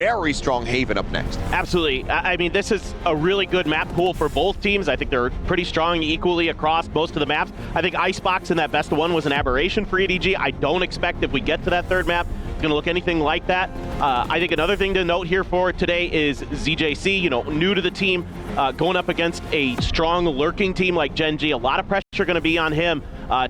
very strong Haven up next. Absolutely. I mean, this is a really good map pool for both teams. I think they're pretty strong equally across most of the maps. I think Icebox in that best of one was an aberration for EDG. I don't expect if we get to that third map, it's going to look anything like that. I think another thing to note here for today is ZJC, new to the team, going up against a strong lurking team like Gen.G. A lot of pressure going to be on him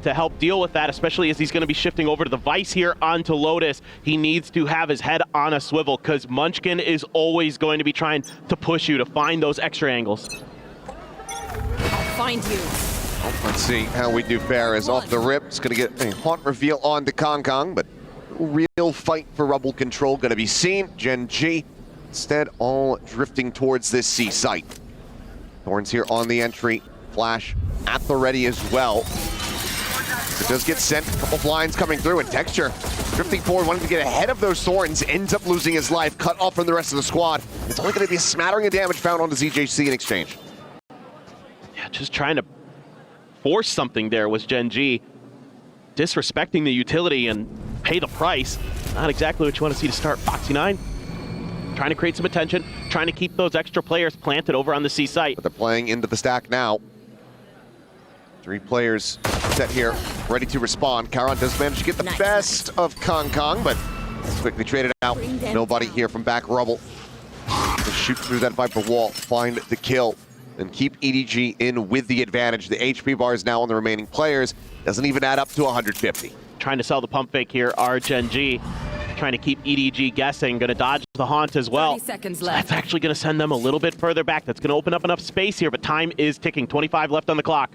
to help deal with that, especially as he's going to be shifting over to the Vice here onto Lotus. He needs to have his head on a swivel because Munchkin is always going to be trying to push you to find those extra angles. I'll find you. Let's see how we do fare as off the rip. It's going to get a haunt reveal on to Kong, but real fight for rubble control going to be seen. Gen.G instead all drifting towards this C site. Thorns here on the entry. Flash at the ready as well. It does get sent, a couple blinds coming through, and Texture drifting forward, wanting to get ahead of those Thorns, ends up losing his life, cut off from the rest of the squad. It's only going to be a smattering of damage found onto ZJC in exchange. Yeah, just trying to force something there was Gen.G. Disrespecting the utility and pay the price. Not exactly what you want to see to start. Foxy 9 trying to create some attention, trying to keep those extra players planted over on the C site. But they're playing into the stack now. 3 players set here, ready to respond. Karan does manage to get the best of Kong, but it's quickly traded out. Nobody here from back rubble. Just shoot through that Viper wall, find the kill, and keep EDG in with the advantage. The HP bars now on the remaining players doesn't even add up to 150. Trying to sell the pump fake here are Gen.G. Trying to keep EDG guessing, going to dodge the haunt as well. 30 seconds So left. that's actually going to send them a little bit further back. That's going to open up enough space here, but time is ticking. 25 left on the clock.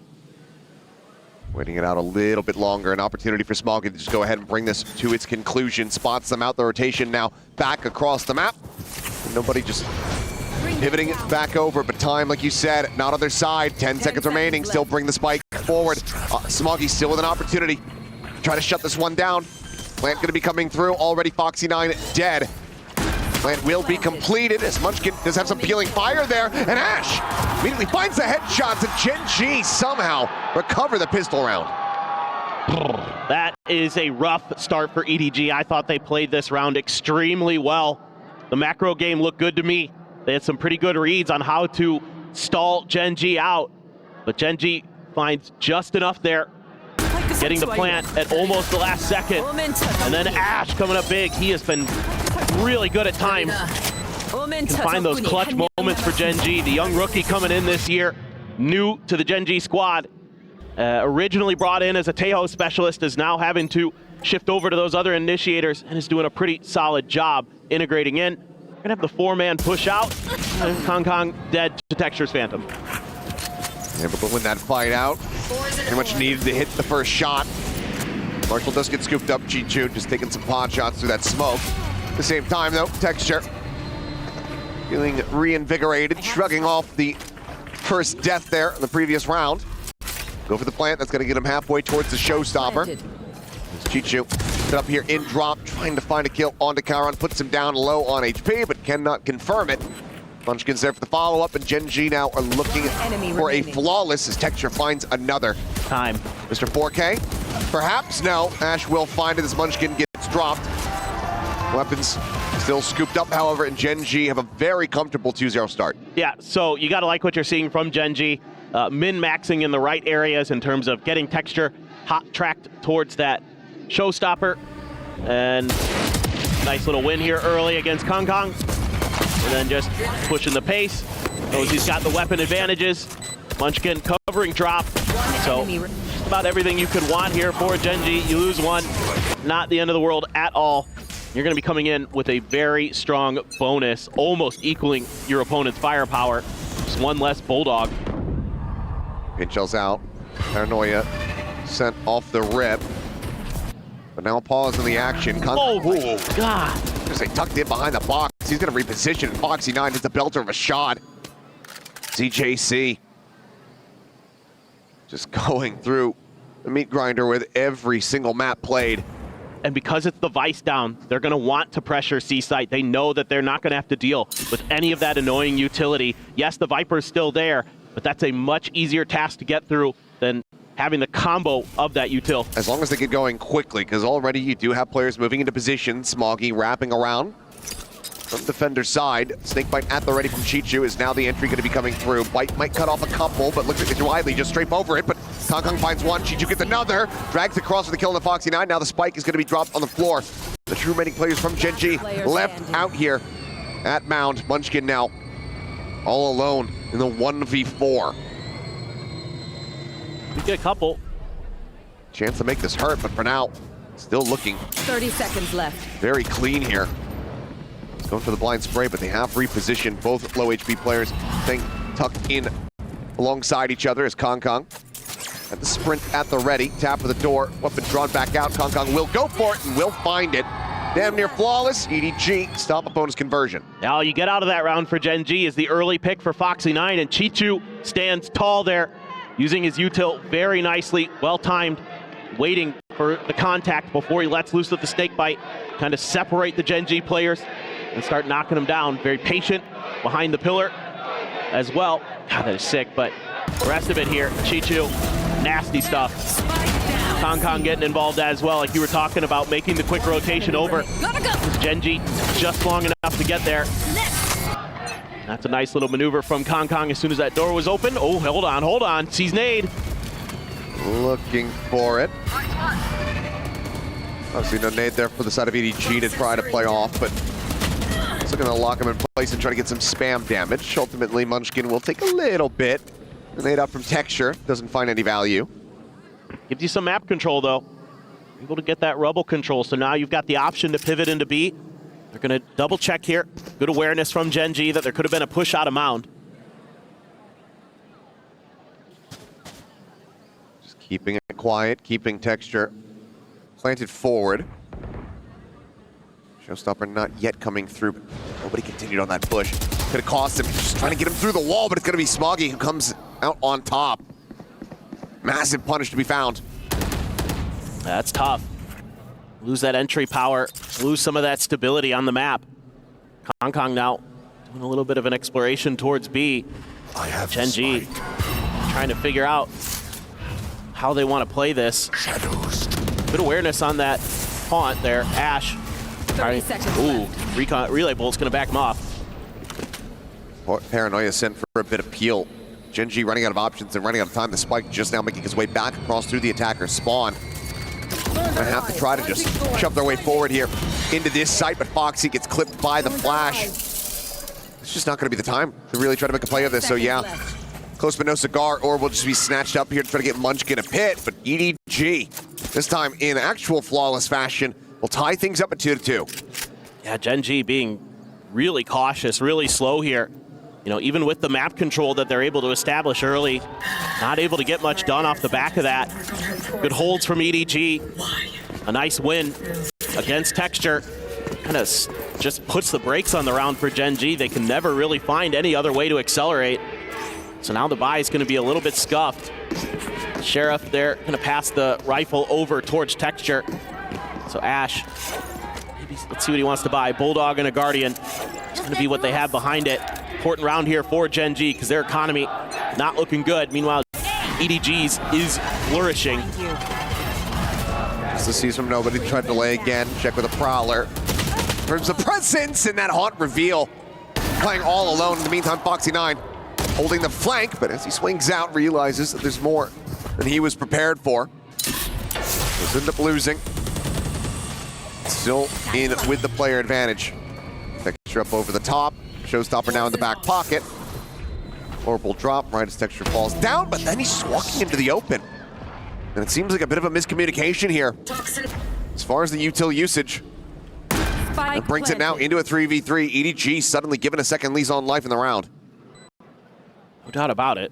Waiting it out a little bit longer, an opportunity for Smoggy to just go ahead and bring this to its conclusion. Spots them out the rotation now back across the map. And nobody just pivoting it back over, but time, like you said, not on their side. 10 seconds remaining, left. still bring the spike forward. Smoggy still with an opportunity. Try to shut this one down. Plant gonna be coming through, already Foxy 9 dead. Plant will be completed as Munchkin does have some peeling fire there, and Ash immediately finds the headshots, and Gen.G somehow recover the pistol round. That is a rough start for EDG. I thought they played this round extremely well. The macro game looked good to me. They had some pretty good reads on how to stall Gen.G out, but Gen.G finds just enough there, getting the plant at almost the last second. And then Ash coming up big. He has been really good at times. Can find those clutch moments for Gen.G. The young rookie coming in this year, new to the Gen.G squad. Originally brought in as a Tejo specialist, is now having to shift over to those other initiators and is doing a pretty solid job integrating in. We're gonna have the 4-man push out. And Kong dead to Texture's Phantom. Able to win that fight out. Pretty much needed to hit the first shot. Marshall does get scooped up. G2 just taking some pod shots through that smoke. At the same time, though, Texture feeling reinvigorated, shrugging off the first death there in the previous round. Go for the plant. That's going to get him halfway towards the showstopper. It's Chichu set up here in drop, trying to find a kill onto Karan. Puts him down low on HP, but cannot confirm it. Munchkin's there for the follow-up, and Gen.G now are looking for a flawless as Texture finds another. Time. Mr. 4K? Perhaps no. Ash will find it as Munchkin gets dropped. Weapons still scooped up, however, and Gen.G have a very comfortable 2-0 start. Yeah, so you got to like what you're seeing from Gen.G. Min-maxing in the right areas in terms of getting Texture hot-tracked towards that showstopper. And nice little win here early against Kong. And then just pushing the pace. Knows he's got the weapon advantages. Munchkin covering drop. So about everything you could want here for Gen.G. You lose one, not the end of the world at all. You're going to be coming in with a very strong bonus, almost equaling your opponent's firepower. Just one less Bulldog. Pinchell's out. Paranoia sent off the rip. But now pause in the action. Oh my God. Just say tucked in behind the box. He's going to reposition. Foxy 9 hits the belter of a shot. ZJC just going through the meat grinder with every single map played. And because it's the Vice down, they're going to want to pressure C-Site. They know that they're not going to have to deal with any of that annoying utility. Yes, the Viper's still there, but that's a much easier task to get through than having the combo of that util. As long as they get going quickly, because already you do have players moving into position. Smoggy wrapping around. from defender's side. Snakebite at the ready from Chichu is now the entry going to be coming through. Bite might cut off a couple, but looks like it's widely just strafe over it. But Kong finds one, Chichu gets another, drags across for the kill on the Foxy 9. Now the spike is going to be dropped on the floor. The two remaining players from Gen.G left out here at Mound. Munchkin now all alone in the 1v4. We get a couple. Chance to make this hurt, but for now, still looking 30 seconds left. very clean here. It's going for the blind spray, but they have repositioned both low HP players, staying tucked in alongside each other as Kong at the sprint at the ready. Tap of the door, weapon drawn back out. Kong will go for it and will find it. Damn near flawless. EDG stop opponent's conversion. Now you get out of that round for Gen.G is the early pick for Foxy 9, and Chichu stands tall there, using his util very nicely, well-timed, waiting for the contact before he lets loose with the snake bite, kind of separate the Gen.G players and start knocking them down. Very patient behind the pillar as well. God, that is sick, but the rest of it here, Chichu, nasty stuff. Kong getting involved as well, like you were talking about, making the quick rotation over. Gen.G just long enough to get there. That's a nice little maneuver from Kong as soon as that door was open. Oh, hold on, sees nade. Looking for it. Obviously no nade there for the side of EDG to try to play off, but it's looking to lock him in place and try to get some spam damage. Ultimately, Munchkin will take a little bit. Nade up from Texture, doesn't find any value. Gives you some map control though. Able to get that rubble control, so now you've got the option to pivot into B. They're gonna double check here. Good awareness from Gen.G that there could have been a push out of Mound. Just keeping it quiet, keeping Texture planted forward. Showstopper not yet coming through, but nobody continued on that push. Could have cost him, just trying to get him through the wall, but it's gonna be Smoggy who comes out on top. Massive punish to be found. That's tough. Lose that entry power, lose some of that stability on the map. Kong now doing a little bit of an exploration towards B. Gen.G trying to figure out how they want to play this. Good awareness on that taunt there. Ash. 30 seconds Ooh, relay bolt's gonna back him off. Paranoia sent for a bit of peel. Gen.G running out of options and running out of time. The spike just now making his way back across through the attacker's spawn. Gonna have to try to just shove their way forward here into this site, but Foxy gets clipped by the flash. It's just not gonna be the time to really try to make a play of this, so yeah. Close but no cigar, or we'll just be snatched up here to try to get Munchkin a pit, but EDG, this time in actual flawless fashion, will tie things up at 2-2. Yeah, Gen.G being really cautious, really slow here. You know, even with the map control that they're able to establish early, not able to get much done off the back of that. Good holds from EDG. A nice win against Texture. Kind of just puts the brakes on the round for Gen.G. They can never really find any other way to accelerate. So now the buy is going to be a little bit scuffed. Sheriff there going to pass the rifle over towards Texture. So Ash, maybe let's see what he wants to buy. Bulldog and a Guardian. It's going to be what they have behind it. Important round here for Gen.G because their economy not looking good. Meanwhile, EDG's is flourishing. Just to see from nobody, tried to delay again. Check with a Prowler. Turns the presence in that haunt reveal. Playing all alone. In the meantime, Foxy 9 holding the flank, but as he swings out, realizes that there's more than he was prepared for. Does end up losing. Still in with the player advantage. Texture up over the top. Showstopper now in the back pocket. Horrible drop right as Texture falls down, but then he's just walking into the open. And it seems like a bit of a miscommunication here as far as the util usage. It brings it now into a 3v3. EDG suddenly given a second lease on life in the round. No doubt about it.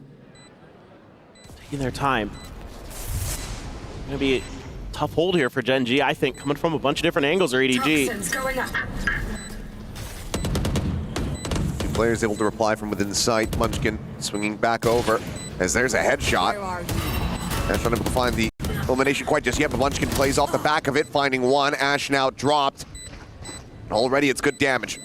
Taking their time. Gonna be a tough hold here for Gen.G, I think, coming from a bunch of different angles or EDG. Players able to reply from within the site. Munchkin swinging back over as there's a headshot. And trying to find the elimination quite just yet, but Munchkin plays off the back of it, finding one. Ash now dropped. Already it's good damage.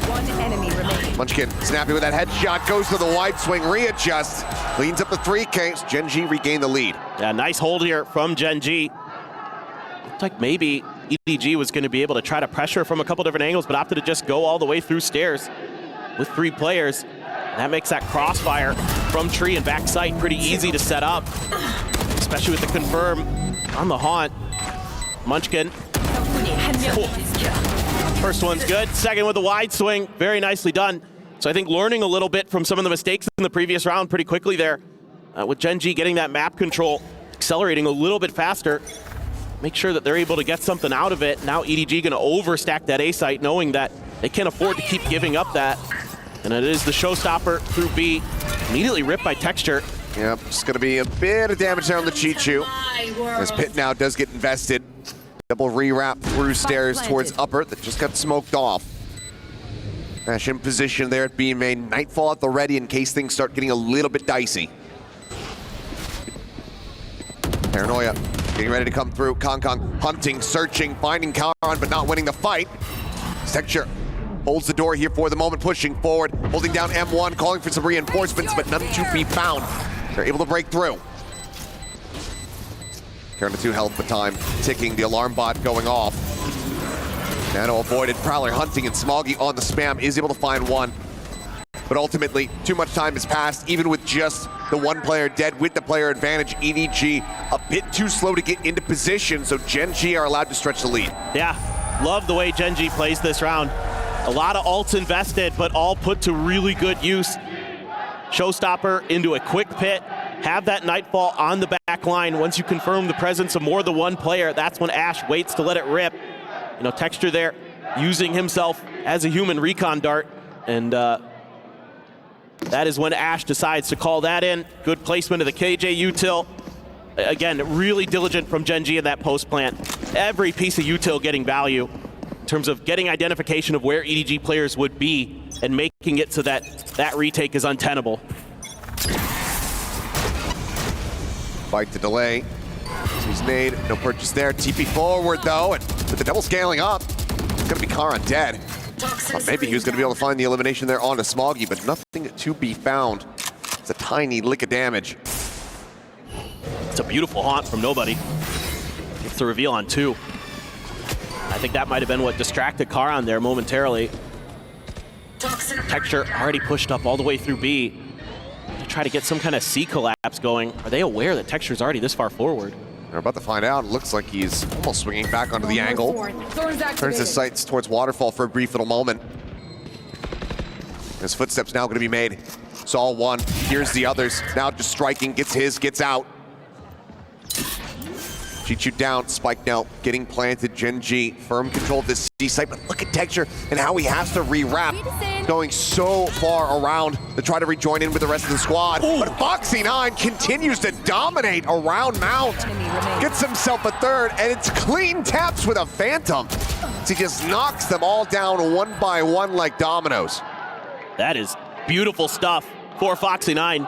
One enemy remaining. Munchkin snappy with that headshot, goes to the wide swing, readjusts, cleans up the 3K. Gen.G regain the lead. Yeah, nice hold here from Gen.G. Looks like maybe EDG was going to be able to try to pressure from a couple different angles, but opted to just go all the way through stairs with 3 players. And that makes that crossfire from tree and back sight pretty easy to set up, especially with the confirm on the haunt. Munchkin. Cool. First one's good. Second with a wide swing. Very nicely done. So I think learning a little bit from some of the mistakes in the previous round pretty quickly there. With Gen.G getting that map control, accelerating a little bit faster. Make sure that they're able to get something out of it. Now EDG going to overstack that A site, knowing that they can't afford to keep giving up that. And it is the showstopper through B. Immediately ripped by Texture. Yep, just going to be a bit of damage there on the Chichu. As Pit now does get invested. Double rewrap through stairs towards upper that just got smoked off. Ash in position there at B main. Nightfall at the ready in case things start getting a little bit dicey. Paranoia getting ready to come through. Kong hunting, searching, finding Karan, but not winning the fight. Texture holds the door here for the moment, pushing forward, holding down M1, calling for some reinforcements, but none to be found. They're able to break through. Karan to 2 health at the time, ticking, the alarm bot going off. Nano avoided, Prowler hunting, and Smoggy on the spam is able to find one. But ultimately, too much time has passed, even with just the 1 player dead with the player advantage. EDG a bit too slow to get into position, so Gen.G are allowed to stretch the lead. Yeah, love the way Gen.G plays this round. A lot of ults invested, but all put to really good use. Showstopper into a quick pit. Have that Nightfall on the back line. Once you confirm the presence of more than 1 player, that's when Ash waits to let it rip. You know, Texture there using himself as a human recon dart, and that is when Ash decides to call that in. Good placement of the KJ util. Again, really diligent from Gen.G in that post plant. Every piece of util getting value in terms of getting identification of where EDG players would be and making it so that that retake is untenable. Fight to delay. He's made, no purchase there. TP forward though, and with the double scaling up, it's gonna be Karan dead. Maybe he was gonna be able to find the elimination there onto Smoggy, but nothing to be found. It's a tiny lick of damage. It's a beautiful haunt from nobody. Gets the reveal on 2. I think that might have been what distracted Karan there momentarily. Texture already pushed up all the way through B to try to get some kind of C collapse going. Are they aware that Texture's already this far forward? They're about to find out. It looks like he's almost swinging back onto the angle. Turns his sights towards Waterfall for a brief little moment. His footsteps now going to be made. Saw 1, here's the others. Now just striking, gets his, gets out. Chichu down, Spike now getting planted. Gen.G firm control of this C site, but look at Texture and how he has to rewrap. Going so far around to try to rejoin in with the rest of the squad. Ooh. But Foxy 9 continues to dominate around Mount. Gets himself a 3rd, and it's clean taps with a Phantom. So he just knocks them all down 1 by 1 like dominoes. That is beautiful stuff for Foxy 9.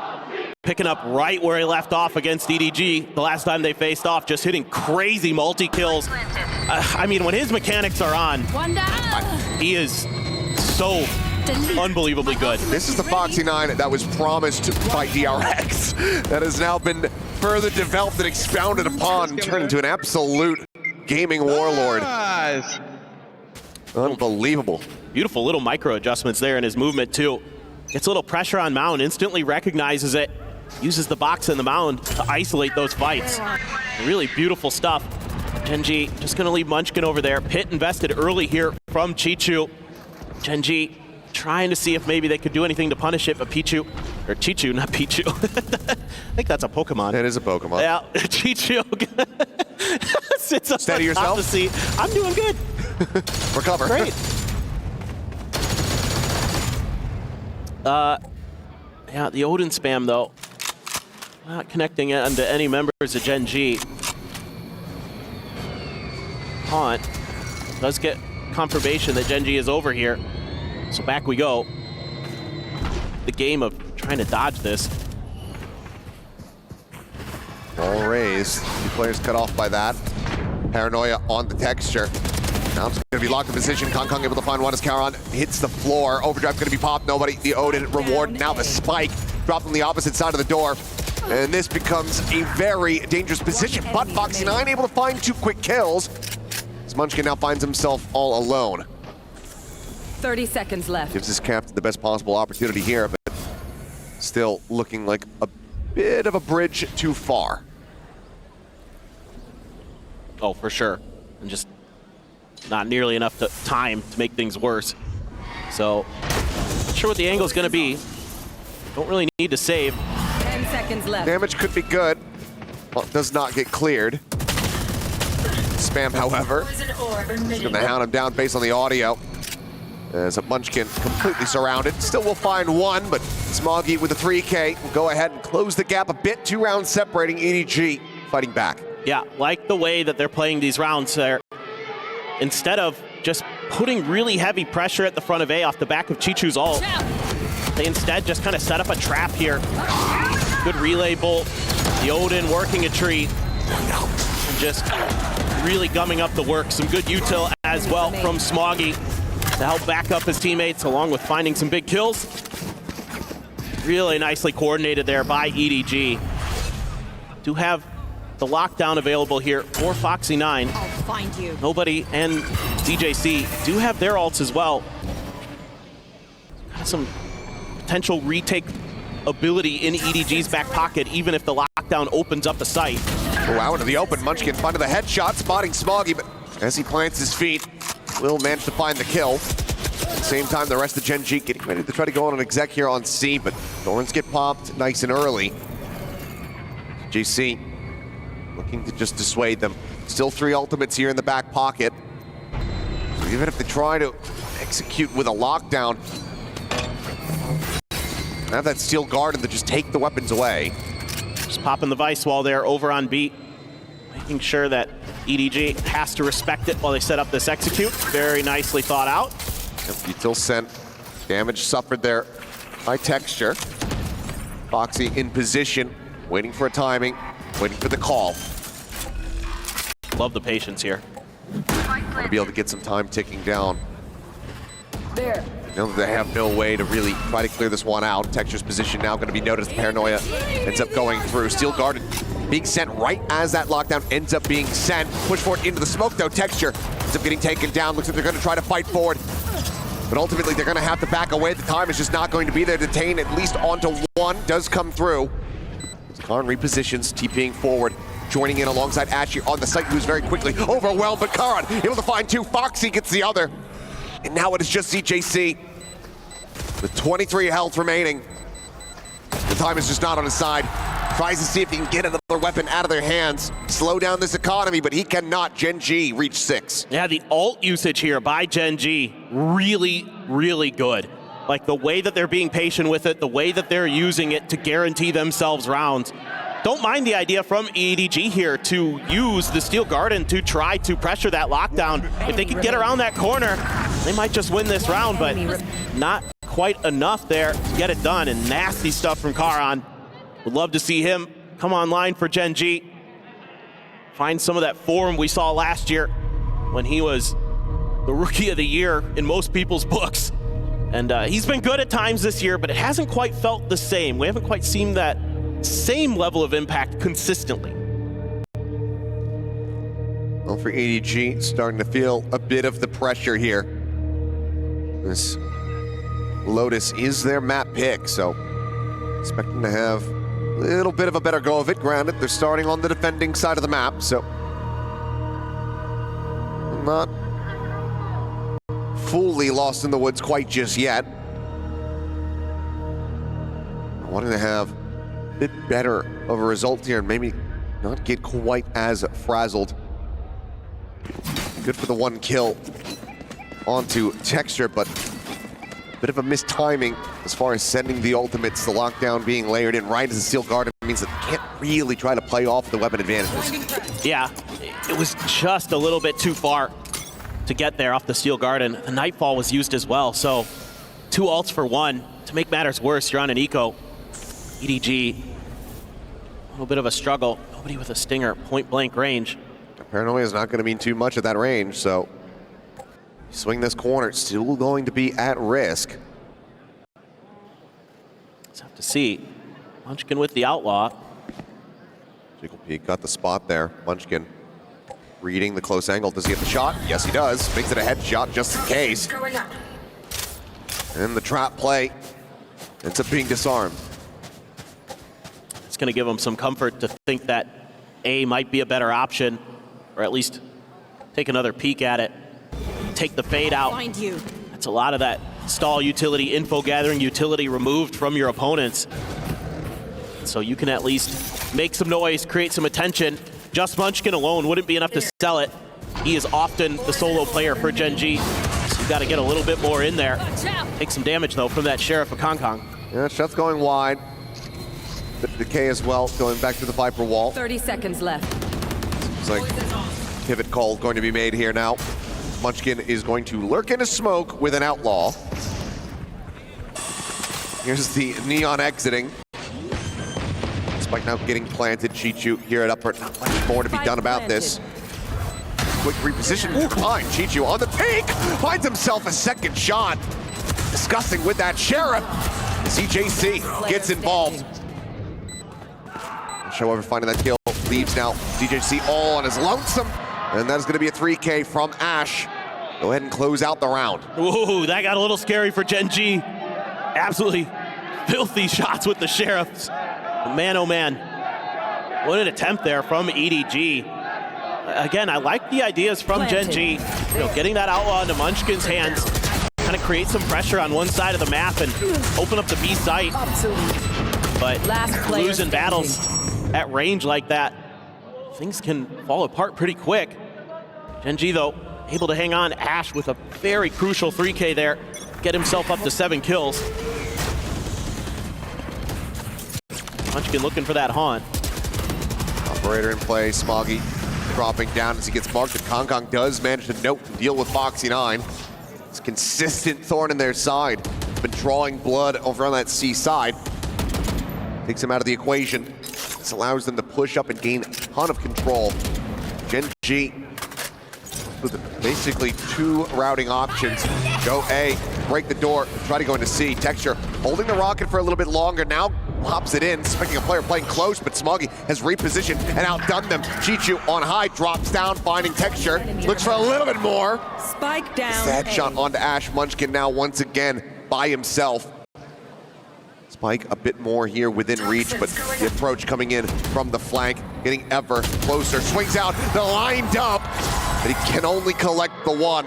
Picking up right where he left off against EDG the last time they faced off, just hitting crazy multi-kills. I mean, when his mechanics are on, he is so unbelievably good. This is the Foxy 9 that was promised by DRX. That has now been further developed and expounded upon and turned into an absolute gaming warlord. Unbelievable. Beautiful little micro adjustments there in his movement too. Gets a little pressure on Mound, instantly recognizes it, uses the box and the Mound to isolate those fights. Really beautiful stuff. Gen.G just gonna leave Munchkin over there. Pit invested early here from Chichu. Gen.G trying to see if maybe they could do anything to punish it, but Pichu, or Chichu, not Pichu. I think that's a Pokemon. It is a Pokemon. Yeah, Chichu sits up Steady yourself. to see. I'm doing good. Recover. Great. Yeah, the Odin spam though, not connecting it onto any members of Gen.G. Haunt does get confirmation that Gen.G is over here, so back we go. The game of trying to dodge this. Ball raised. 2 players cut off by that. Paranoia on the Texture. Now it's going to be locked in position. Kong able to find one as Karan hits the floor. Overdrive going to be popped. Nobody. The Odin reward. Now the Spike dropped on the opposite side of the door. And this becomes a very dangerous position. But Foxy 9 able to find 2 quick kills. as Munchkin now finds himself all alone. 30 seconds left. Gives his captain the best possible opportunity here, but still looking like a bit of a bridge too far. Oh, for sure. And just not nearly enough time to make things worse. So, not sure what the angle is going to be. Don't really need to save. 10 seconds left. Damage could be good. Well, it does not get cleared. Spam, however, is going to hound him down based on the audio. As a Munchkin completely surrounded. Still will find one, but Smoggy with a 3K will go ahead and close the gap a bit. 2 rounds separating EDG fighting back. Yeah, like the way that they're playing these rounds there. Instead of just putting really heavy pressure at the front of A off the back of Chichu's ult, they instead just kind of set up a trap here. Good relay bolt. The Odin working a tree. And just really gumming up the work. Some good util as well from Smoggy to help back up his teammates, along with finding some big kills. Really nicely coordinated there by EDG. Do have the lockdown available here for Foxy 9. I'll find you. Nobody and DJC do have their ults as well. Got some potential retake ability in EDG's back pocket, even if the lockdown opens up the site. Oh, out into the open. Munchkin finding the headshot, spotting Smoggy, but as he plants his feet, will manage to find the kill. At the same time, the rest of Gen.G getting ready to try to go on an exec here on C, but Thorns get popped nice and early. JC looking to just dissuade them. Still 3 ultimates here in the back pocket. So even if they try to execute with a lockdown, have that steel guard to just take the weapons away. Just popping the Vice wall there over on B, making sure that EDG has to respect it while they set up this execute. Very nicely thought out. Util sent. Damage suffered there by Texture. Foxy in position, waiting for a timing, waiting for the call. Love the patience here. Want to be able to get some time ticking down. There. Know that they have no way to really try to clear this one out. Texture's position now going to be noticed. Paranoia ends up going through. Steel guarded, being sent right as that lockdown ends up being sent. Push forward into the smoke though. Texture ends up getting taken down. Looks like they're going to try to fight forward. But ultimately they're going to have to back away. The time is just not going to be there. Detain at least onto one. Does come through. Karn repositions, TPing forward. Joining in alongside Ashy on the site, who's very quickly overwhelmed. But Karan able to find 2. Foxy gets the other. And now it is just CJC with 23 health remaining. The time is just not on his side. Tries to see if he can get another weapon out of their hands. Slow down this economy, but he cannot. Gen.G reach 6. Yeah, the ult usage here by Gen.G, really, really good. Like the way that they're being patient with it, the way that they're using it to guarantee themselves rounds. Don't mind the idea from EDG here to use the Steel Garden to try to pressure that lockdown. If they can get around that corner, they might just win this round, but not quite enough there to get it done. And nasty stuff from Karan. Would love to see him come online for Gen.G. Find some of that form we saw last year when he was the Rookie of the Year in most people's books. And he's been good at times this year, but it hasn't quite felt the same. We haven't quite seen that same level of impact consistently. Well, for EDG, starting to feel a bit of the pressure here. This Lotus is their map pick, so expecting to have a little bit of a better go of it. Granted, they're starting on the defending side of the map, so not fully lost in the woods quite just yet. Wanting to have a bit better of a result here and maybe not get quite as frazzled. Good for the 1 kill onto Texture, but a bit of a mistiming as far as sending the ultimates, the lockdown being layered in right as the Steel Guard means that they can't really try to play off the weapon advantages. Yeah, it was just a little bit too far to get there off the Steel Garden. The Nightfall was used as well, so 2 ults for 1. To make matters worse, you're on an eco. EDG, a little bit of a struggle. Nobody with a stinger, point blank range. Paranoia is not going to mean too much at that range, so swing this corner, still going to be at risk. Let's have to see. Munchkin with the Outlaw. Jiggle Peak got the spot there. Munchkin Reading the close angle. Does he get the shot? Yes, he does. Makes it a headshot just in case. And the trap play ends up being disarmed. It's going to give him some comfort to think that A might be a better option, or at least take another peek at it. Take the fade out. Find you. That's a lot of that stall utility, info gathering utility removed from your opponents. So you can at least make some noise, create some attention. Just Munchkin alone wouldn't be enough to sell it. He is often the solo player for Gen.G, so you got to get a little bit more in there. Take some damage though from that Sheriff of Kong. Yeah, shot's going wide. Bit of decay as well, going back to the Viper wall. 30 seconds left. Seems like pivot call going to be made here now. Munchkin is going to lurk in a smoke with an outlaw. Here's the Neon exiting. Spike now getting planted. Chichu here at upper. Not much more to be done about this. Quick reposition behind. Chichu on the take. Finds himself a second shot. Disgusting with that Sheriff. CJC gets involved. However, finding that kill leaves now CJC all on his lonesome. And that is going to be a 3K from Ash. Go ahead and close out the round. Ooh, that got a little scary for Gen.G. Absolutely filthy shots with the Sheriffs. Man, oh man, what an attempt there from EDG. Again, I like the ideas from Gen.G. Getting that outlaw into Munchkin's hands, kind of create some pressure on one side of the map and open up the B site. But losing battles at range like that, things can fall apart pretty quick. Gen.G, though, able to hang on. Ash with a very crucial 3K there, get himself up to 7 kills. Munchkin looking for that haunt. Operator in play, Smoggy dropping down as he gets marked, and Kong does manage to note and deal with Foxy 9. It's a consistent thorn in their side. Been drawing blood over on that C side. Takes him out of the equation. This allows them to push up and gain a ton of control. Gen.G with basically 2 routing options. Go A, break the door, try to go into C. Texture holding the rocket for a little bit longer. Now pops it in, expecting a player playing close, but Smoggy has repositioned and outdone them. Chichu on high, drops down, finding Texture. Looks for a little bit more. Spike down. Sad shot onto Ash. Munchkin now once again by himself. Spike a bit more here within reach, but the approach coming in from the flank, getting ever closer. Swings out, they're lined up, but he can only collect the one.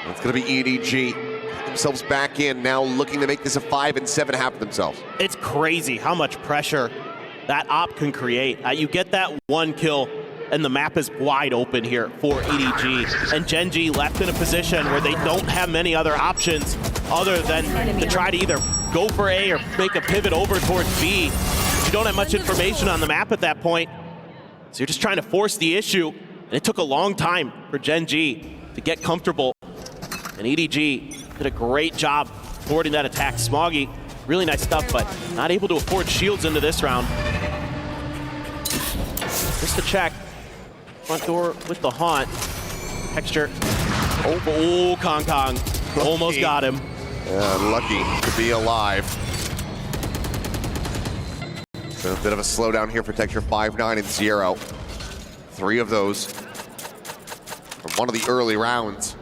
It's gonna be EDG. Get themselves back in, now looking to make this a 5 and 7 half of themselves. It's crazy how much pressure that op can create. You get that 1 kill, and the map is wide open here for EDG. And Gen.G left in a position where they don't have many other options other than to try to either go for A or make a pivot over towards B. But you don't have much information on the map at that point. So you're just trying to force the issue. And it took a long time for Gen.G to get comfortable. And EDG did a great job forwarding that attack. Smoggy, really nice stuff, but not able to afford shields into this round. Just to check. Front door with the haunt. Texture. Oh, Kong. Almost got him. Lucky to be alive. Been a bit of a slowdown here for Texture. 5, 9, and 0. 3 of those from one of the early rounds.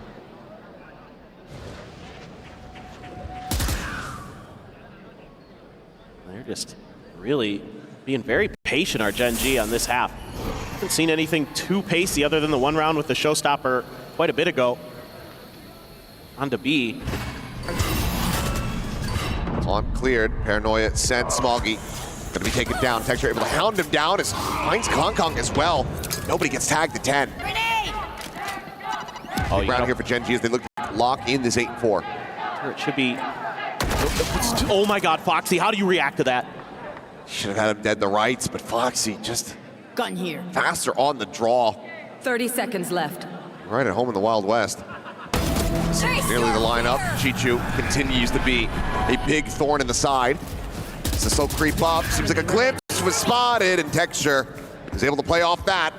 They're just really being very patient, our Gen.G, on this half. Haven't seen anything too pacey other than the 1 round with the showstopper quite a bit ago. On to B. On cleared, Paranoia sent Smoggy. Gonna be taken down. Texture able to hound him down as finds Kong as well. Nobody gets tagged to 10. Oh, round here for Gen.G as they look to lock in this 8-4. It should be. Oh my God, Foxy, how do you react to that? Should have had him dead the rights, but Foxy just Gun here. faster on the draw. 30 seconds left. Right at home in the Wild West. Nearly the lineup. Chichu continues to be a big thorn in the side. As the slow creep up, seems like a glimpse was spotted, and Texture is able to play off that.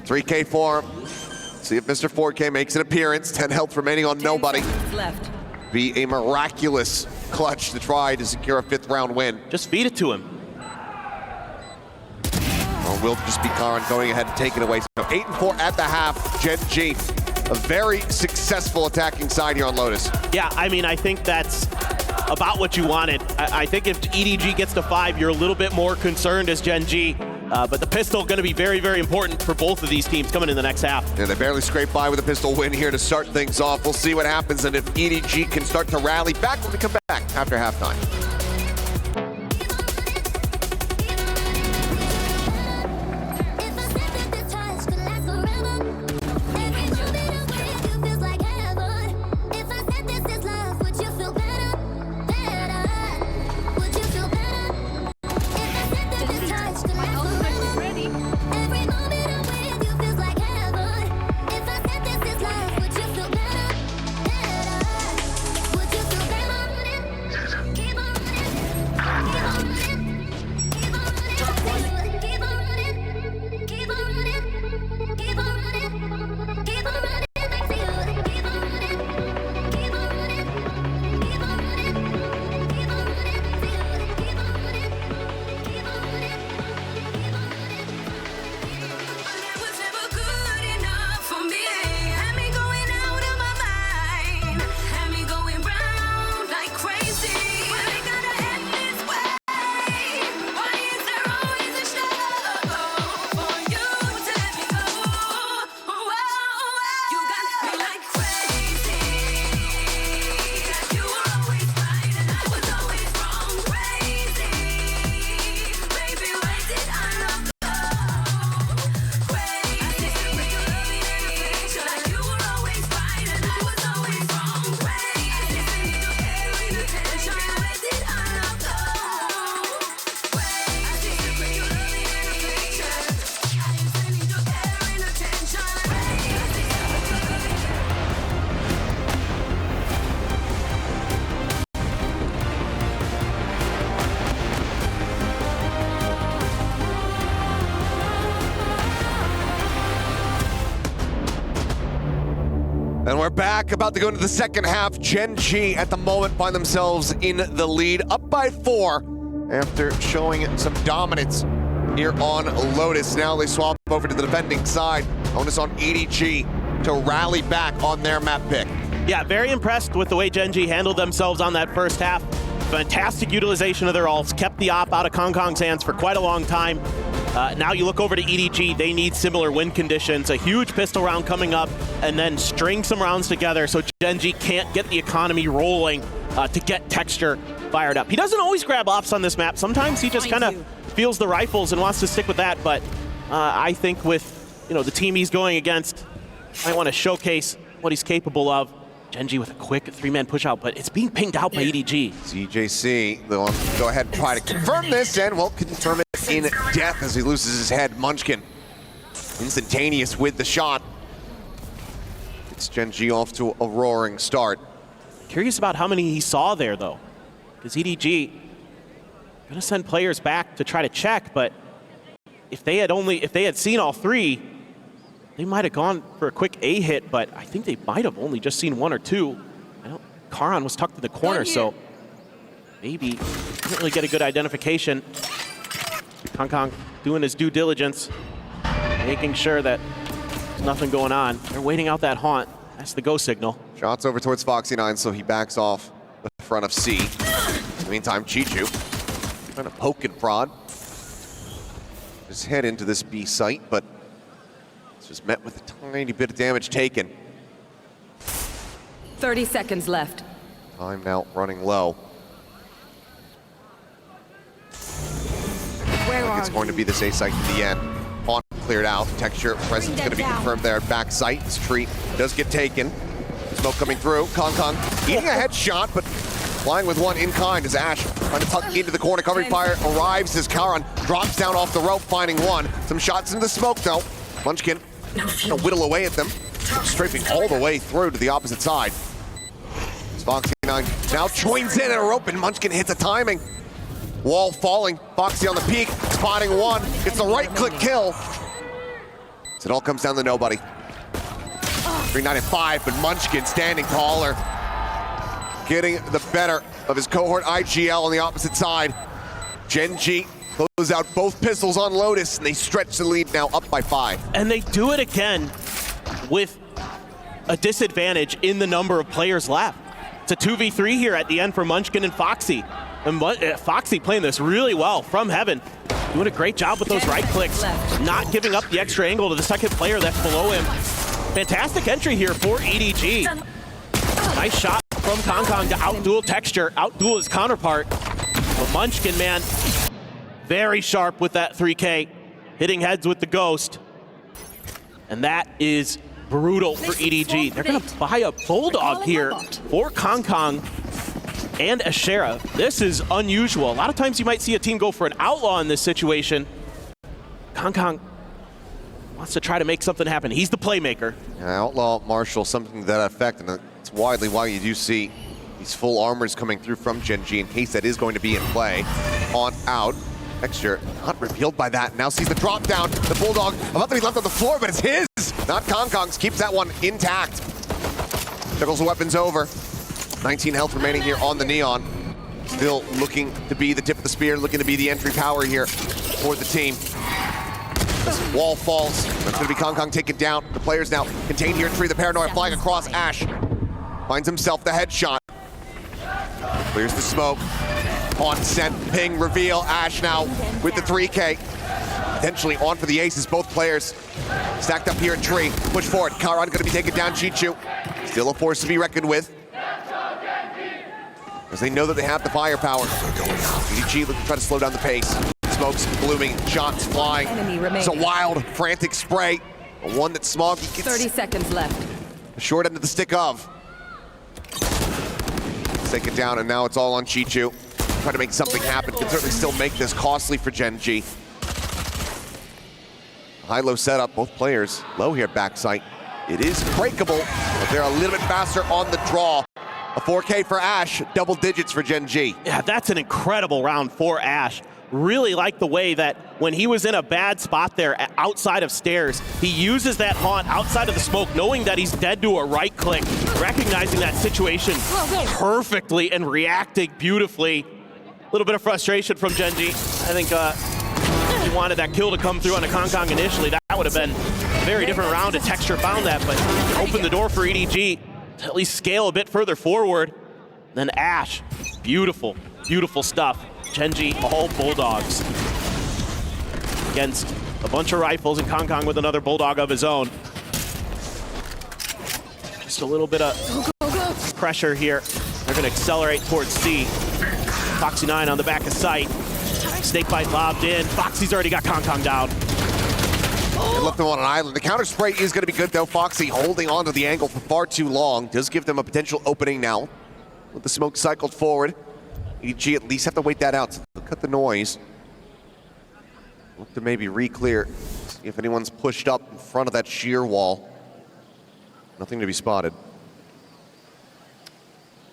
3K for him. See if Mr. 4K makes an appearance. 10 health remaining on nobody. Left. Be a miraculous clutch to try to secure a 5th round win. Just feed it to him. Well, will just be Karan going ahead and taking away. So 8-4 at the half. Gen.G, a very successful attacking side here on Lotus. Yeah, I mean, I think that's about what you wanted. I think if EDG gets to 5, you're a little bit more concerned as Gen.G. But the pistol going to be very, very important for both of these teams coming in the next half. Yeah, they barely scraped by with a pistol win here to start things off. We'll see what happens and if EDG can start to rally back when we come back after halftime. And we're back, about to go into the second half. Gen.G at the moment find themselves in the lead, up by 4 after showing some dominance here on Lotus. Now they swap over to the defending side. Onus on EDG to rally back on their map pick. Yeah, very impressed with the way Gen.G handled themselves on that first half. Fantastic utilization of their ults, kept the op out of Kong's hands for quite a long time. Now you look over to EDG, they need similar win conditions, a huge pistol round coming up, and then string some rounds together so Gen.G can't get the economy rolling to get Texture fired up. He doesn't always grab ops on this map. Sometimes he just kind of feels the rifles and wants to stick with that, but I think with the team he's going against, I want to showcase what he's capable of. Gen.G with a quick 3-man push out, but it's being pinged out by EDG. CJC, they'll go ahead and try to confirm this, and will confirm it in death as he loses his head. Munchkin, instantaneous with the shot. It's Gen.G off to a roaring start. Curious about how many he saw there, though, because EDG gonna send players back to try to check, but if they had seen all 3, they might have gone for a quick A hit, but I think they might have only just seen 1 or 2. Karan was tucked in the corner, so maybe didn't really get a good identification. Kong doing his due diligence, making sure that there's nothing going on. They're waiting out that haunt. That's the go signal. Shots over towards Foxy 9, so he backs off the front of C. In the meantime, Chichu trying to poke and prod. Just head into this B site, but it's just met with a tiny bit of damage taken. 30 seconds left. Time now running low. Where are it's going to be this A site to the end. Haunt cleared out. Texture presence going to be confirmed there at back site. This tree does get taken. Smoke coming through. Kong eating a headshot, but flying with one in kind as Ash trying to tuck into the corner. Covering fire arrives as Karan drops down off the rope, finding one. Some shots into the smoke though. Munchkin gonna whittle away at them, strafing all the way through to the opposite side. Foxy 9 now joins in at a rope, and Munchkin hits a timing. Wall falling, Foxy on the peak, spotting one, gets the right-click kill. So it all comes down to nobody. 3-9-5, but Munchkin standing taller, getting the better of his cohort IGL on the opposite side. Gen.G closes is out, both pistols on Lotus, and they stretch the lead now up by 5. And they do it again with a disadvantage in the number of players left. It's a 2v3 here at the end for Munchkin and Foxy. And Foxy playing this really well from heaven. Doing a great job with those right clicks. Not giving up the extra angle to the second player that's below him. Fantastic entry here for EDG. Nice shot from Kong to outduel Texture, outduel his counterpart. But Munchkin, man, very sharp with that 3K. Hitting heads with the Ghost. And that is brutal for EDG. They're gonna buy a Bulldog here for Kong and Ashera. This is unusual. A lot of times you might see a team go for an Outlaw in this situation. Kong wants to try to make something happen. He's the playmaker. Outlaw, Marshall, something to that effect, and it's widely why you do see these full armors coming through from Gen.G in case that is going to be in play. On out. Texture not revealed by that. Now sees the drop down. The Bulldog about to be left on the floor, but it's his. Not Kong's. Keeps that one intact. Juggles the weapons over. 19 health remaining here on the Neon. Still looking to be the tip of the spear, looking to be the entry power here for the team. This wall falls. That's going to be Kong taken down. The players now contained here in 3. The Paranoia flying across Ash. Finds himself the headshot. Clears the smoke. On scent, ping, reveal. Ash now with the 3K. Potentially on for the aces. Both players stacked up here in tree. Push forward. Karan going to be taken down. Chichu still a force to be reckoned with, as they know that they have the firepower. EDG looking to try to slow down the pace. Smokes blooming, shots flying. It's a wild, frantic spray. One that Smoggy gets 30 seconds left. the short end of the stick of. Take it down, and now it's all on Chichu. Try to make something happen. Can certainly still make this costly for Gen.G. High-low setup, both players low here backside. It is breakable, but they're a little bit faster on the draw. A 4K for Ash, double digits for Gen.G. Yeah, that's an incredible round for Ash. Really like the way that when he was in a bad spot there outside of stairs, he uses that haunt outside of the smoke, knowing that he's dead to a right click, recognizing that situation perfectly and reacting beautifully. A little bit of frustration from Gen.G. I think he wanted that kill to come through on a Kong initially. That would have been a very different round if Texture found that, but opened the door for EDG to at least scale a bit further forward. Then Ash, beautiful, beautiful stuff. Gen.G, all Bulldogs against a bunch of rifles, and Kong with another Bulldog of his own. Just a little bit of pressure here. They're going to accelerate towards C. Foxy 9 on the back of sight. Snakebite lobbed in. Foxy's already got Kong down. They left them on an island. The counter spray is going to be good, though. Foxy holding on to the angle for far too long. Does give them a potential opening now with the smoke cycled forward. EDG at least have to wait that out. So they'll cut the noise. Look to maybe re-clear. See if anyone's pushed up in front of that sheer wall. Nothing to be spotted.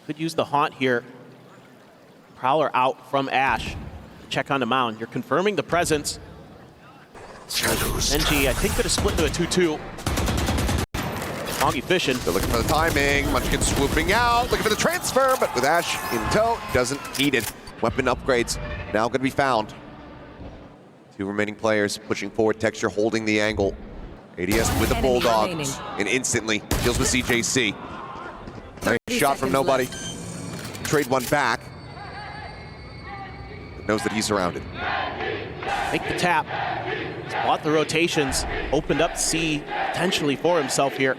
Could use the haunt here. Prowler out from Ash. Check on the mound. You're confirming the presence. Gen.G, I think, could have split into a 2-2. Smoggy fishing. They're looking for the timing. Munchkin swooping out, looking for the transfer, but with Ash in tow, doesn't need it. Weapon upgrades now going to be found. 2 remaining players pushing forward. Texture holding the angle. ADS with the Bulldog, and instantly deals with CJC. Nice shot from nobody. Trade one back. Knows that he's surrounded. Make the tap. Bought the rotations. Opened up C potentially for himself here.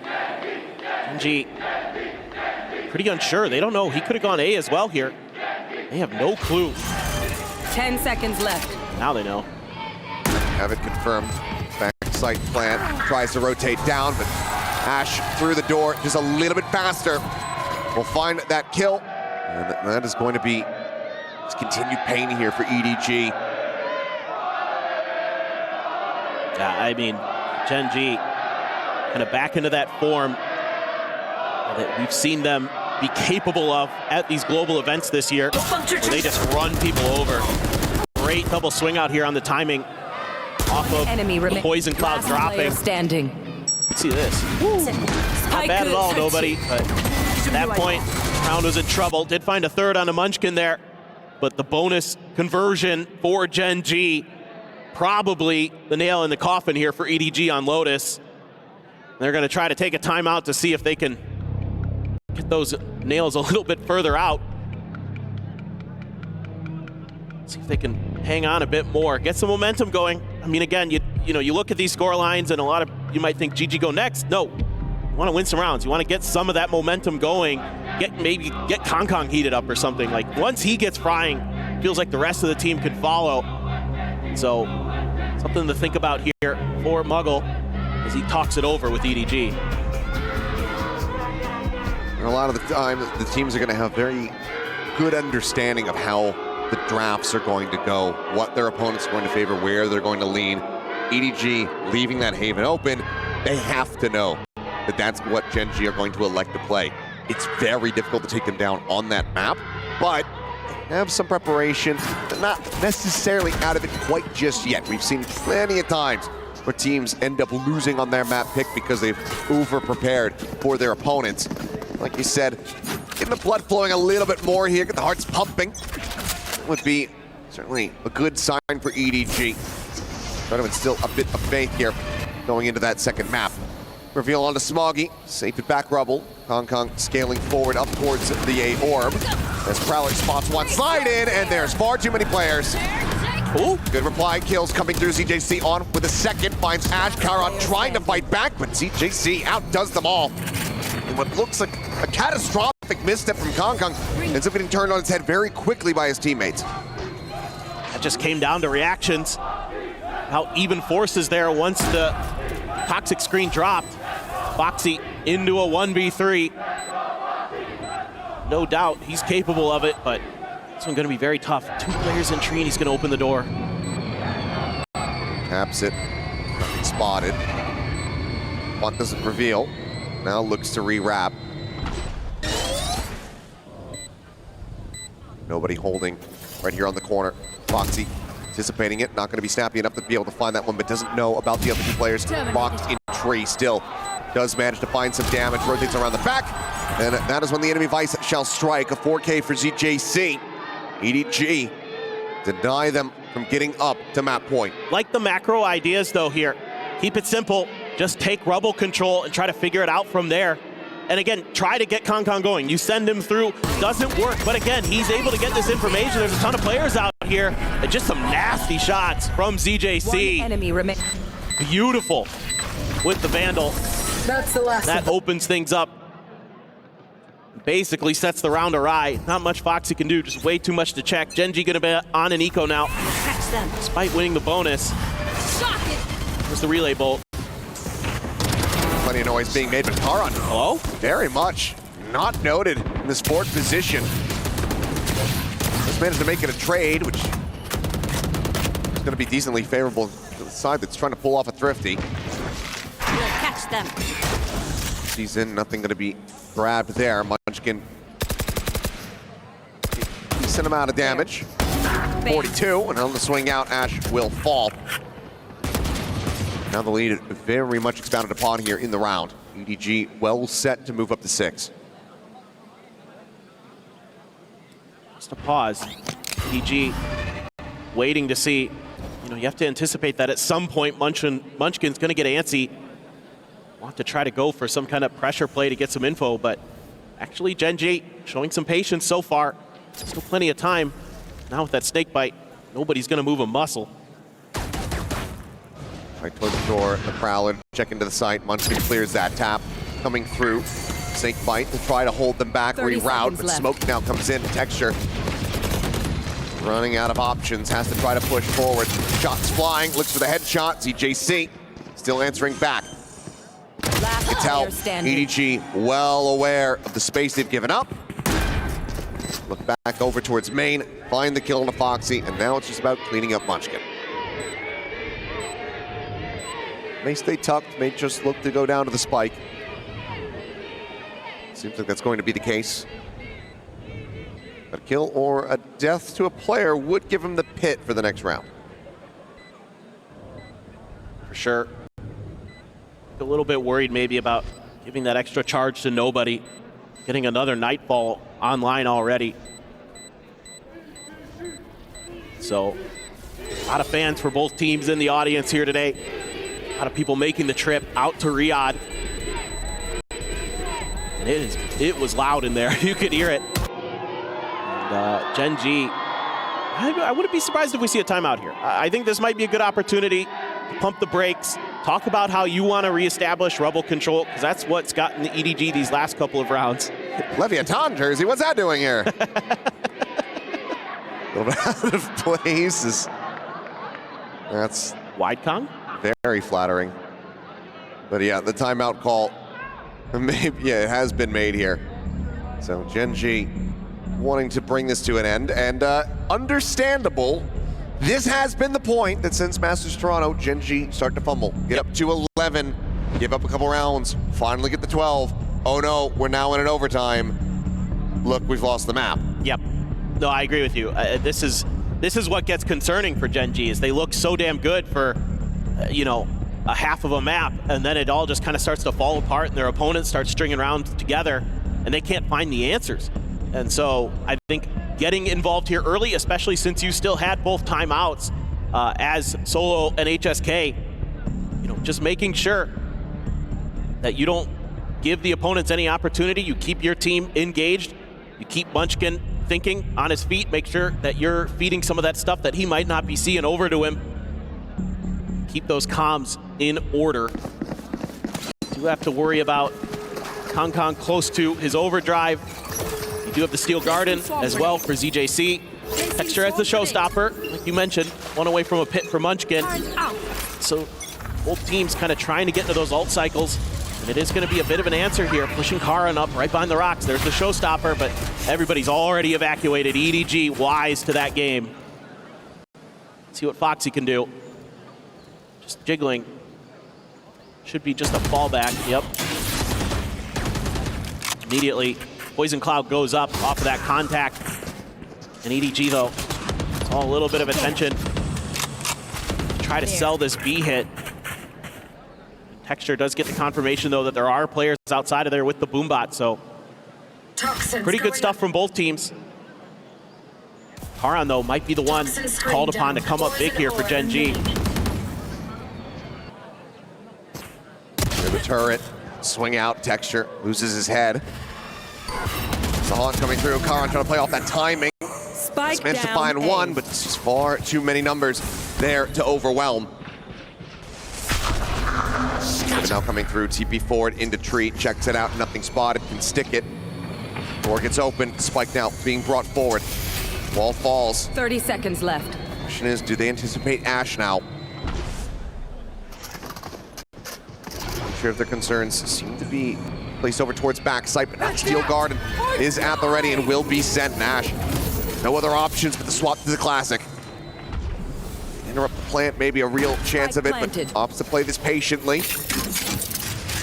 Gen.G pretty unsure. They don't know. He could have gone A as well here. They have no clue. 10 seconds left. Now they know. Have it confirmed. Backside plant. Tries to rotate down, but Ash through the door just a little bit faster. Will find that kill. And that is going to be continued pain here for EDG. Yeah, I mean, Gen.G kind of back into that form that we've seen them be capable of at these global events this year, where they just run people over. Great double swing out here on the timing off of the poison cloud dropping. Standing. See this. Not bad at all, nobody. But at that point, round was in trouble. Did find a third on a Munchkin there, but the bonus conversion for Gen.G probably the nail in the coffin here for EDG on Lotus. They're going to try to take a timeout to see if they can get those nails a little bit further out. See if they can hang on a bit more, get some momentum going. I mean, again, you look at these score lines and you might think GG go next. No, you want to win some rounds. You want to get some of that momentum going. Maybe get Kong heated up or something. Like once he gets frying, feels like the rest of the team could follow. So something to think about here for Muggle as he talks it over with EDG. And a lot of the time, the teams are going to have very good understanding of how the drafts are going to go, what their opponents are going to favor, where they're going to lean. EDG leaving that haven open, they have to know that that's what Gen.G are going to elect to play. It's very difficult to take them down on that map, but have some preparation, but not necessarily out of it quite just yet. We've seen plenty of times where teams end up losing on their map pick because they've over-prepared for their opponents. Like you said, getting the blood flowing a little bit more here, get the hearts pumping, would be certainly a good sign for EDG. Trying to instill a bit of faith here going into that second map. Reveal onto Smoggy, safe it back rubble. Kong scaling forward up towards the A orb. As Prowler spots one slide in, and there's far too many players. Ooh, good reply, kills coming through. ZJC on with a second, finds Ash. Karon trying to fight back, but ZJC outdoes them all. And what looks like a catastrophic misstep from Kong ends up getting turned on its head very quickly by his teammates. That just came down to reactions. How even forces there once the toxic screen dropped. Foxy into a 1v3. No doubt he's capable of it, but this one's going to be very tough. 2 players in tree and he's going to open the door. Taps it, nothing spotted. Bunt doesn't reveal. Now looks to re-wrap. Nobody holding right here on the corner. Foxy anticipating it, not going to be snappy enough to be able to find that one, but doesn't know about the other 2 players locked in tree still. Does manage to find some damage, rotates around the back, and that is when the enemy Vice shall strike. A 4K for ZJC. EDG deny them from getting up to map point. Like the macro ideas though here. Keep it simple, just take rubble control and try to figure it out from there. And again, try to get Kong going. You send him through, doesn't work, but again, he's able to get this information. There's a ton of players out here, and just some nasty shots from ZJC. One enemy remains. Beautiful with the Vandal. That's the last. That opens things up. Basically sets the round awry. Not much Foxy can do, just way too much to check. Gen.G gonna be on an eco now. Catch them. Despite winning the bonus. Shock it. There's the relay bolt. Plenty of noise being made, but Karon, Hello? very much not noted in this fourth position. Just managed to make it a trade, which is going to be decently favorable to the side that's trying to pull off a thrifty. We'll catch them. She's in, nothing going to be grabbed there. Munchkin, decent amount of damage. 42, and on the swing out, Ash will fall. Now the lead very much expounded upon here in the round. EDG well set to move up to 6. Just a pause. EDG waiting to see. You have to anticipate that at some point Munchkin's going to get antsy. Want to try to go for some kind of pressure play to get some info, but actually Gen.G showing some patience so far. Still plenty of time. Now with that snake bite, nobody's going to move a muscle. Right towards the door, the Prowler check into the site. Munchkin clears that tap. Coming through. Snake bite to try to hold them back, reroute, but Smoke now comes in. Texture running out of options, has to try to push forward. Shots flying, looks for the headshot. ZJC still answering back. You can tell EDG well aware of the space they've given up. Look back over towards main, find the kill on the Foxy, and now it's just about cleaning up Munchkin. May stay tucked, may just look to go down to the spike. Seems like that's going to be the case. A kill or a death to a player would give him the pit for the next round. For sure. A little bit worried maybe about giving that extra charge to nobody. Getting another Nightfall online already. So A lot of fans for both teams in the audience here today. A lot of people making the trip out to Riyadh. And it was loud in there. You could hear it. And Gen.G, I wouldn't be surprised if we see a timeout here. I think this might be a good opportunity to pump the brakes, talk about how you want to reestablish rebel control, because that's what's gotten the EDG these last couple of rounds. Leviathan jersey, what's that doing here? A little bit out of place. That's wide Kong? Very flattering. But yeah, the timeout call, maybe, yeah, it has been made here. So Gen.G wanting to bring this to an end, and understandable. This has been the point that since Masters Toronto, Gen.G start to fumble. Get up to 11, give up a couple rounds, finally get the 12. Oh no, we're now in an overtime. Look, we've lost the map. Yep. No, I agree with you. This is what gets concerning for Gen.G, is they look so damn good for, you know, a half of a map, and then it all just kind of starts to fall apart, and their opponents start stringing rounds together, and they can't find the answers. And so I think getting involved here early, especially since you still had both timeouts as Solo and HSK, you know, just making sure that you don't give the opponents any opportunity, you keep your team engaged, you keep Munchkin thinking on his feet, make sure that you're feeding some of that stuff that he might not be seeing over to him. Keep those comms in order. You have to worry about Kong close to his overdrive. You do have the Steel Garden as well for ZJC. Texture as the showstopper, like you mentioned, one away from a pit for Munchkin. So both teams kind of trying to get into those ult cycles. And it is going to be a bit of an answer here, pushing Karan up right behind the rocks. There's the showstopper, but everybody's already evacuated. EDG wise to that game. Let's see what Foxy can do. Just jiggling. Should be just a fallback. Yep. Immediately, Poison Cloud goes up off of that contact. And EDG, though, it's all a little bit of attention. Try to sell this B hit. Texture does get the confirmation, though, that there are players outside of there with the Boombot, so pretty good stuff from both teams. Karan, though, might be the one called upon to come up big here for Gen.G. The turret, swing out, Texture loses his head. Sahant coming through, Karan trying to play off that timing. Spike managed to find one, but it's just far too many numbers there to overwhelm. Now coming through, TP forward into tree, checks it out, nothing spotted, can stick it. Door gets open, Spike now being brought forward. Wall falls. 30 seconds left. Question is, do they anticipate Ash now? I'm sure if their concerns seem to be placed over towards backside, but that Steel Garden is at the ready and will be sent. Ash, no other options but the swap to the Classic. Interrupt the plant, maybe a real chance of it, but opts to play this patiently.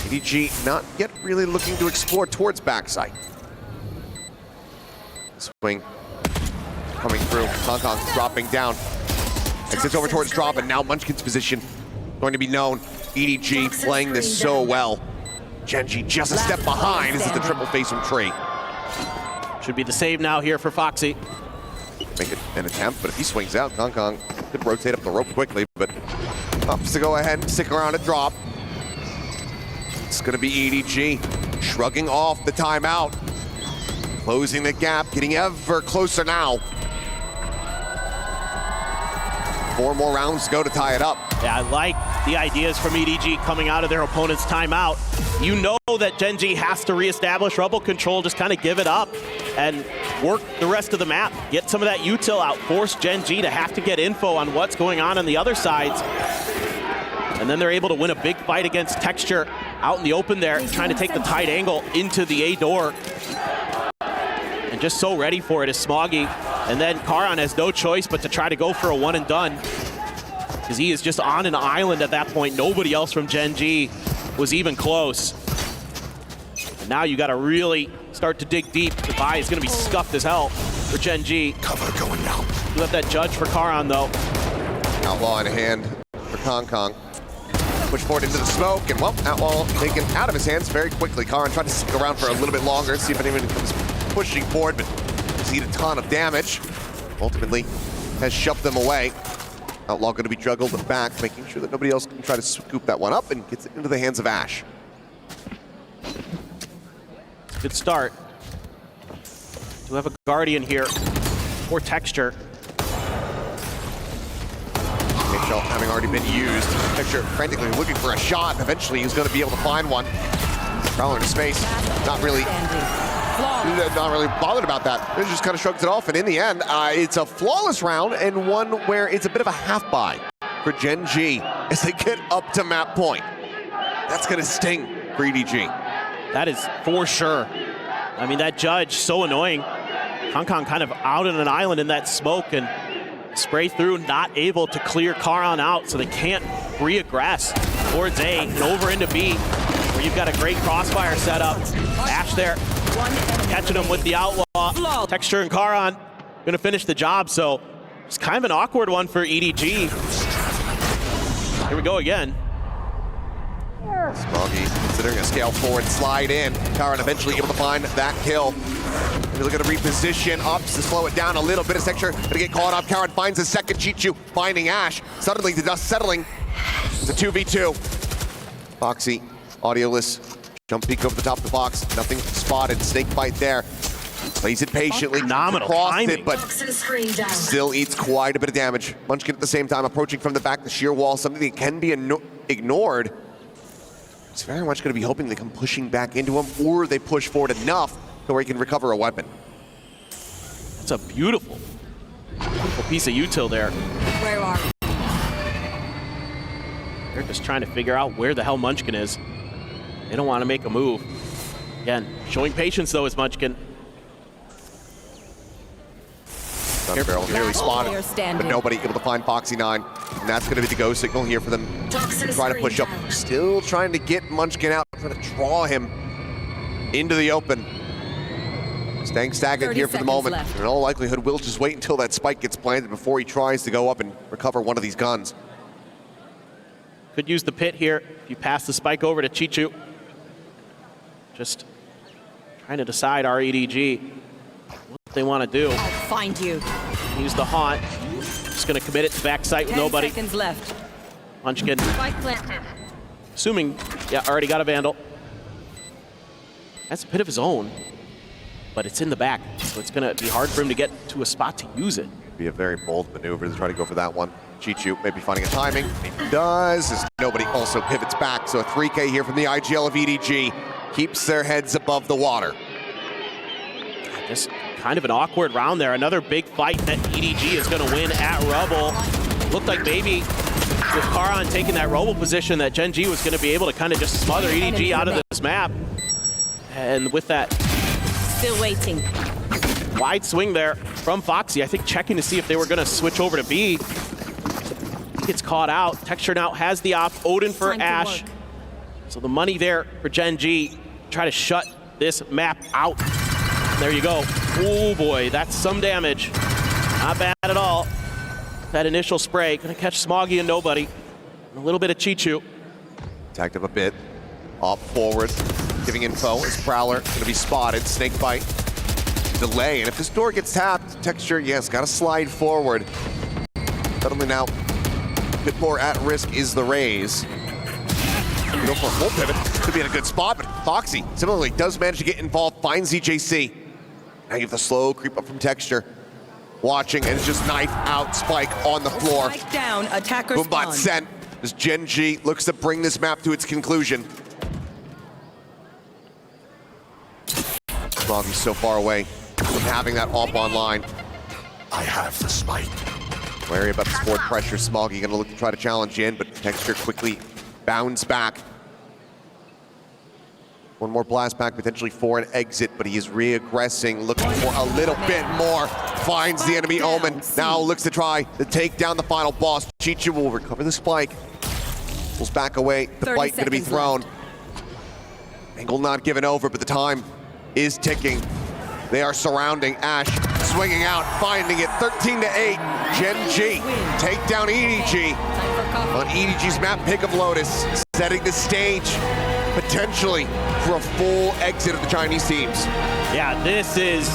EDG not yet really looking to explore towards backside. Swing coming through, Kong dropping down. Exits over towards drop, and now Munchkin's position going to be known. EDG playing this so well. Gen.G just a step behind. This is the triple face from Tree. Should be the save now here for Foxy. Make it an attempt, but if he swings out, Kong could rotate up the rope quickly, but opts to go ahead and stick around and drop. It's gonna be EDG shrugging off the timeout. Closing the gap, getting ever closer now. 4 more rounds to go to tie it up. Yeah, I like the ideas from EDG coming out of their opponent's timeout. You know that Gen.G has to reestablish rebel control, just kind of give it up and work the rest of the map. Get some of that util out, force Gen.G to have to get info on what's going on the other sides. And then they're able to win a big fight against Texture out in the open there, trying to take the tight angle into the A door. And just so ready for it is Smoggy. And then Karan has no choice but to try to go for a one and done, because he is just on an island at that point. Nobody else from Gen.G was even close. And now you got to really start to dig deep. The buy is going to be scuffed as hell for Gen.G. Cover going down. You have that judge for Karan, though. Outlaw in hand for Kong. Push forward into the smoke, and well, Outlaw taken out of his hands very quickly. Karan tried to stick around for a little bit longer, see if anyone comes pushing forward, but he's eaten a ton of damage. Ultimately has shoved them away. Outlaw going to be juggled back, making sure that nobody else can try to scoop that one up and gets it into the hands of Ash. Good start. Do have a Guardian here for Texture. HL having already been used. Texture frantically looking for a shot, and eventually he's going to be able to find one. Prowler into space, not really bothered about that. He just kind of shrugs it off, and in the end, it's a flawless round and one where it's a bit of a half buy for Gen.G as they get up to map point. That's going to sting for EDG. That is for sure. I mean, that judge, so annoying. Kong kind of out on an island in that smoke and spray through, not able to clear Karan out, so they can't reaggress towards A and over into B, where you've got a great crossfire setup. Ash there, catching him with the Outlaw. Texture and Karan gonna finish the job, so it's kind of an awkward one for EDG. Here we go again. Smoggy considering a scale forward slide in. Karan eventually able to find that kill. Maybe look at the reposition ups to slow it down a little bit of Texture. Gonna get caught up. Karan finds his second Chichu, finding Ash. Suddenly the dust settling. It's a 2v2. Foxy, audioless, jump peek over the top of the box. Nothing spotted. Snake bite there. Plays it patiently. Phenomenal timing. It, but still eats quite a bit of damage. Munchkin at the same time approaching from the back, the sheer wall, something that can be ignored. It's very much going to be hoping they come pushing back into him, or they push forward enough to where he can recover a weapon. That's a beautiful piece of util there. Where are you? They're just trying to figure out where the hell Munchkin is. They don't want to make a move. Again, showing patience though is Munchkin. Gun barrel nearly spotted, but nobody able to find Foxy 9. And that's going to be the go signal here for them to try to push up. Still trying to get Munchkin out, trying to draw him into the open. Staying stagnant here for the moment. In all likelihood, we'll just wait until that spike gets planted before he tries to go up and recover one of these guns. Could use the pit here if you pass the spike over to Chichu. Just trying to decide our EDG what they want to do. I'll find you. Use the haunt. Just going to commit it to back sight with nobody. 10 seconds left. Munchkin. Spike planted. Assuming, yeah, already got a Vandal. That's a pit of his own, but it's in the back, so it's going to be hard for him to get to a spot to use it. Be a very bold maneuver to try to go for that one. Chichu maybe finding a timing. He does, as nobody also pivots back. So a 3K here from the IGL of EDG keeps their heads above the water. Just kind of an awkward round there. Another big fight that EDG is going to win at Rubble. Looked like maybe with Karan taking that Rubble position that Gen.G was going to be able to kind of just smother EDG out of this map. And with that, Still waiting. wide swing there from Foxy. I think checking to see if they were going to switch over to B. Gets caught out. Texture now has the op. Odin for Ash. So the money there for Gen.G. Try to shut this map out. There you go. Oh boy, that's some damage. Not bad at all. That initial spray. Gonna catch Smoggy and nobody. And a little bit of Chichu. Attacked him a bit. Off forward. Giving info as Prowler gonna be spotted. Snake bite. Delay. And if this door gets tapped, Texture, yes, gotta slide forward. Suddenly now, a bit more at risk is the Rays. Go for a full pivot. Could be in a good spot, but Foxy similarly does manage to get involved, finds EJC. Now you have the slow creep up from Texture. Watching, and it's just knife out, spike on the floor. Spike down, attacker Boombot sent as Gen.G looks to bring this map to its conclusion. Smoggy's so far away from having that op online. I have the spike. Wary about the sport pressure. Smoggy gonna look to try to challenge in, but Texture quickly bounds back. One more blast back, potentially for an exit, but he is re-aggressing, looking for a little bit more. Finds the enemy Omen. Now looks to try to take down the final boss. Chichu will recover the spike. Pulls back away. The bite gonna be thrown. Angle not given over, but the time is ticking. They are surrounding Ash, swinging out, finding it, 13-8. Gen.G take down EDG on EDG's map pick of Lotus, setting the stage potentially for a full exit of the Chinese teams. Yeah, this is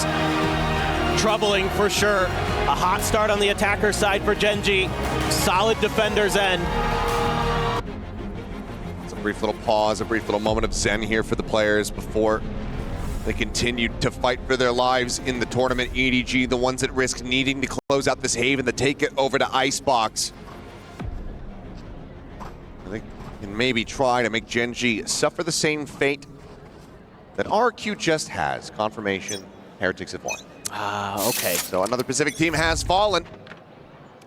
troubling for sure. A hot start on the attacker side for Gen.G. Solid defender's end. It's a brief little pause, a brief little moment of zen here for the players before they continued to fight for their lives in the tournament. EDG, the ones at risk, needing to close out this Haven to take it over to Icebox. They can maybe try to make Gen.G suffer the same fate that RQ just has. Confirmation, Heretics have won. Okay. So another Pacific team has fallen.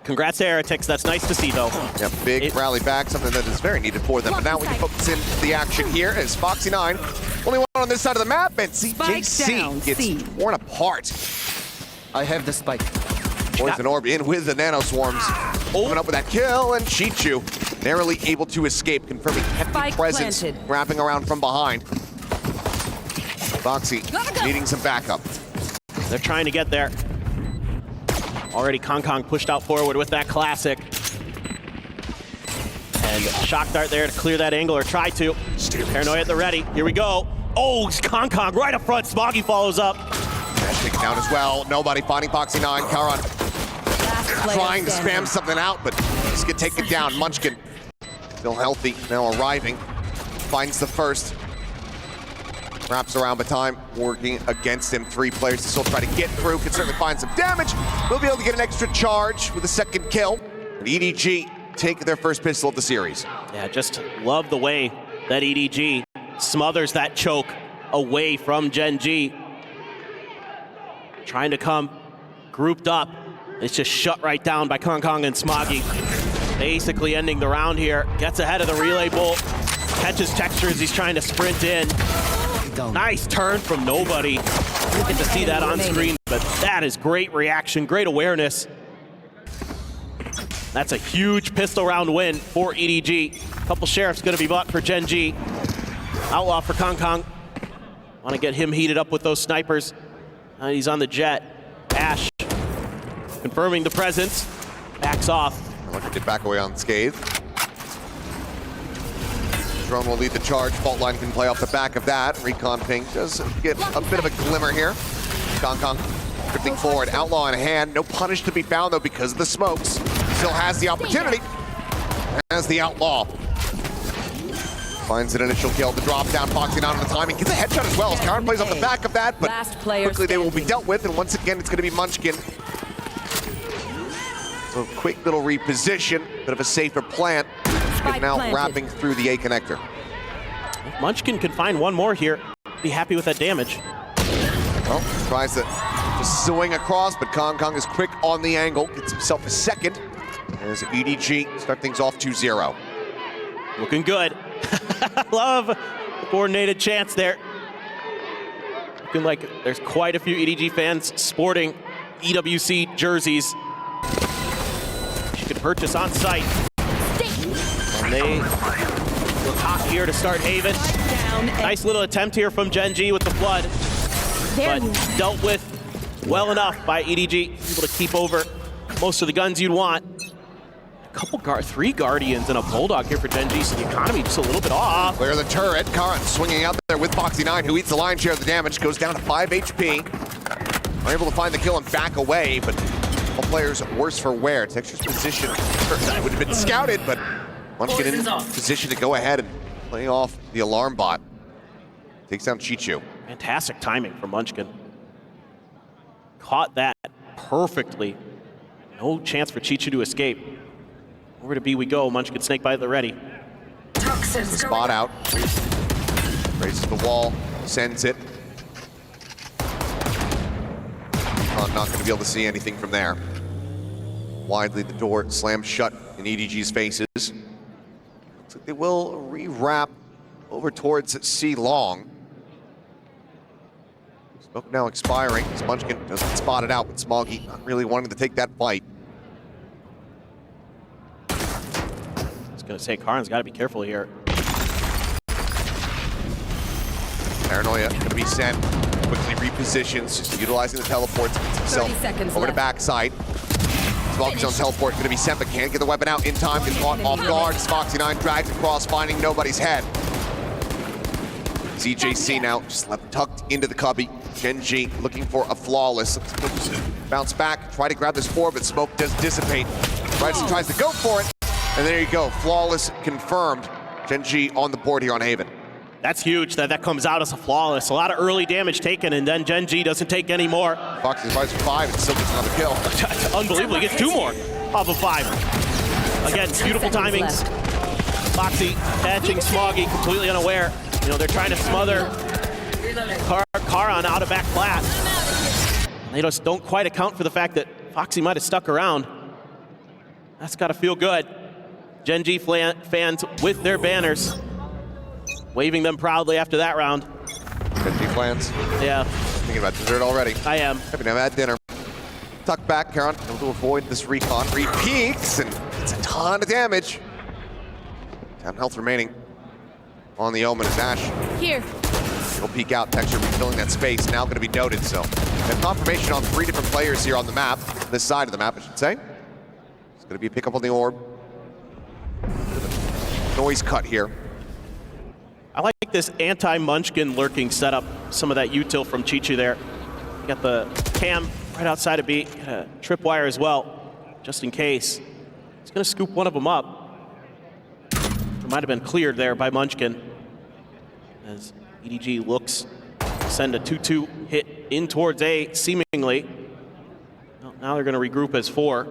Congrats to Heretics, that's nice to see though. Yeah, big rally back, something that is very needed for them. But now we can focus in the action here as Foxy 9, only one on this side of the map, and CJC gets torn apart. I have the spike. Poison Orb in with the Nano Swarms. Coming up with that kill, and Chichu narrowly able to escape, confirming hefty presence, wrapping around from behind. Foxy needing some backup. They're trying to get there. Already Kong pushed out forward with that classic. And Shock Dart there to clear that angle, or try to. Paranoia at the ready. Here we go. Oh, Kong right up front. Smoggy follows up. That's taken down as well. Nobody finding Foxy 9. Karan trying to spam something out, but just get taken down. Munchkin still healthy, now arriving. Finds the first. Wraps around, but time working against him. 3 players to still try to get through. Can certainly find some damage. We'll be able to get an extra charge with a second kill. And EDG take their first pistol of the series. Yeah, just love the way that EDG smothers that choke away from Gen.G. Trying to come grouped up. It's just shut right down by Kong and Smoggy. Basically ending the round here. Gets ahead of the relay bolt. Catches Texture as he's trying to sprint in. Nice turn from nobody. You get to see that on screen, but that is great reaction, great awareness. That's a huge pistol round win for EDG. Couple sheriffs gonna be bought for Gen.G. Outlaw for Kong. Wanna get him heated up with those snipers. He's on the jet. Ash confirming the presence. Backs off. Looking to get back away unscathed. Drone will lead the charge. Fault line can play off the back of that. Recon ping does get a bit of a glimmer here. Kong drifting forward. Outlaw in hand. No punish to be found though because of the smokes. Still has the opportunity. As the Outlaw finds an initial kill. The drop down. Foxy 9 on the timing. Gets a headshot as well as Karen plays off the back of that. But quickly they will be dealt with. And once again it's going to be Munchkin. So quick little reposition. Bit of a safer plant. Now wrapping through the A connector. If Munchkin can find one more here, be happy with that damage. Well, tries to just swing across, but Kong is quick on the angle. Gets himself a second. As EDG start things off 2-0. Looking good. Love the coordinated chance there. Looking like there's quite a few EDG fans sporting EWC jerseys. You can purchase on site. And they look hot here to start Haven. Nice little attempt here from Gen.G with the flood. But dealt with well enough by EDG. Able to keep over most of the guns you'd want. A couple 3 Guardians and a Bulldog here for Gen.G, so the economy just a little bit off. Clear the turret. Karan swinging out there with Foxy 9, who eats the lion's share of the damage. Goes down to 5 HP. Are able to find the kill and back away, but all players worse for wear. Texture's position would have been scouted, but Munchkin in position to go ahead and play off the alarm bot. Takes down Chichu. Fantastic timing from Munchkin. Caught that perfectly. No chance for Chichu to escape. Over to B we go. Munchkin snakebite at the ready. Spot out. Raises the wall. Sends it. Not going to be able to see anything from there. Widely the door slams shut in EDG's faces. Looks like they will re-wrap over towards C long. Smoke now expiring. Munchkin doesn't spot it out, but Smoggy not really wanting to take that fight. I was going to say, Karan's got to be careful here. Paranoia going to be sent. Quickly repositions, just utilizing the teleports. Gets himself over to backside. Smoggy's on teleport, going to be sent, but can't get the weapon out in time. Gets caught off guard. Foxy 9 drags across, finding nobody's head. CJC now just left tucked into the cubby. Gen.G looking for a flawless. Bounce back, try to grab this orb, but smoke does dissipate. Bryson tries to go for it, and there you go. Flawless confirmed. Gen.G on the board here on Haven. That's huge that comes out as a flawless. A lot of early damage taken, and then Gen.G doesn't take any more. Foxy survives for 5 and still gets another kill. Unbelievable, he gets 2 more off of 5. Again, beautiful timings. Foxy catching Smoggy, completely unaware. You know, they're trying to smother Karan out of back flat. They just don't quite account for the fact that Foxy might have stuck around. That's got to feel good. Gen.G fans with their banners, waving them proudly after that round. Gen.G fans? Yeah. Thinking about dessert already. I am. Happy to have had dinner. Tuck back, Karan, able to avoid this recon. Repeats, and it's a ton of damage. 10 health remaining on the Omen as Ash. Here. He'll peek out, Texture refilling that space, now gonna be noted, so. And confirmation on 3 different players here on the map, this side of the map, I should say. It's gonna be a pickup on the orb. Noise cut here. I like this anti-Munchkin lurking setup, some of that util from Chichu there. Got the cam right outside of B, got a tripwire as well, just in case. He's gonna scoop one of them up. It might have been cleared there by Munchkin. As EDG looks to send a 2-2 hit in towards A, seemingly. Well, now they're gonna regroup as 4.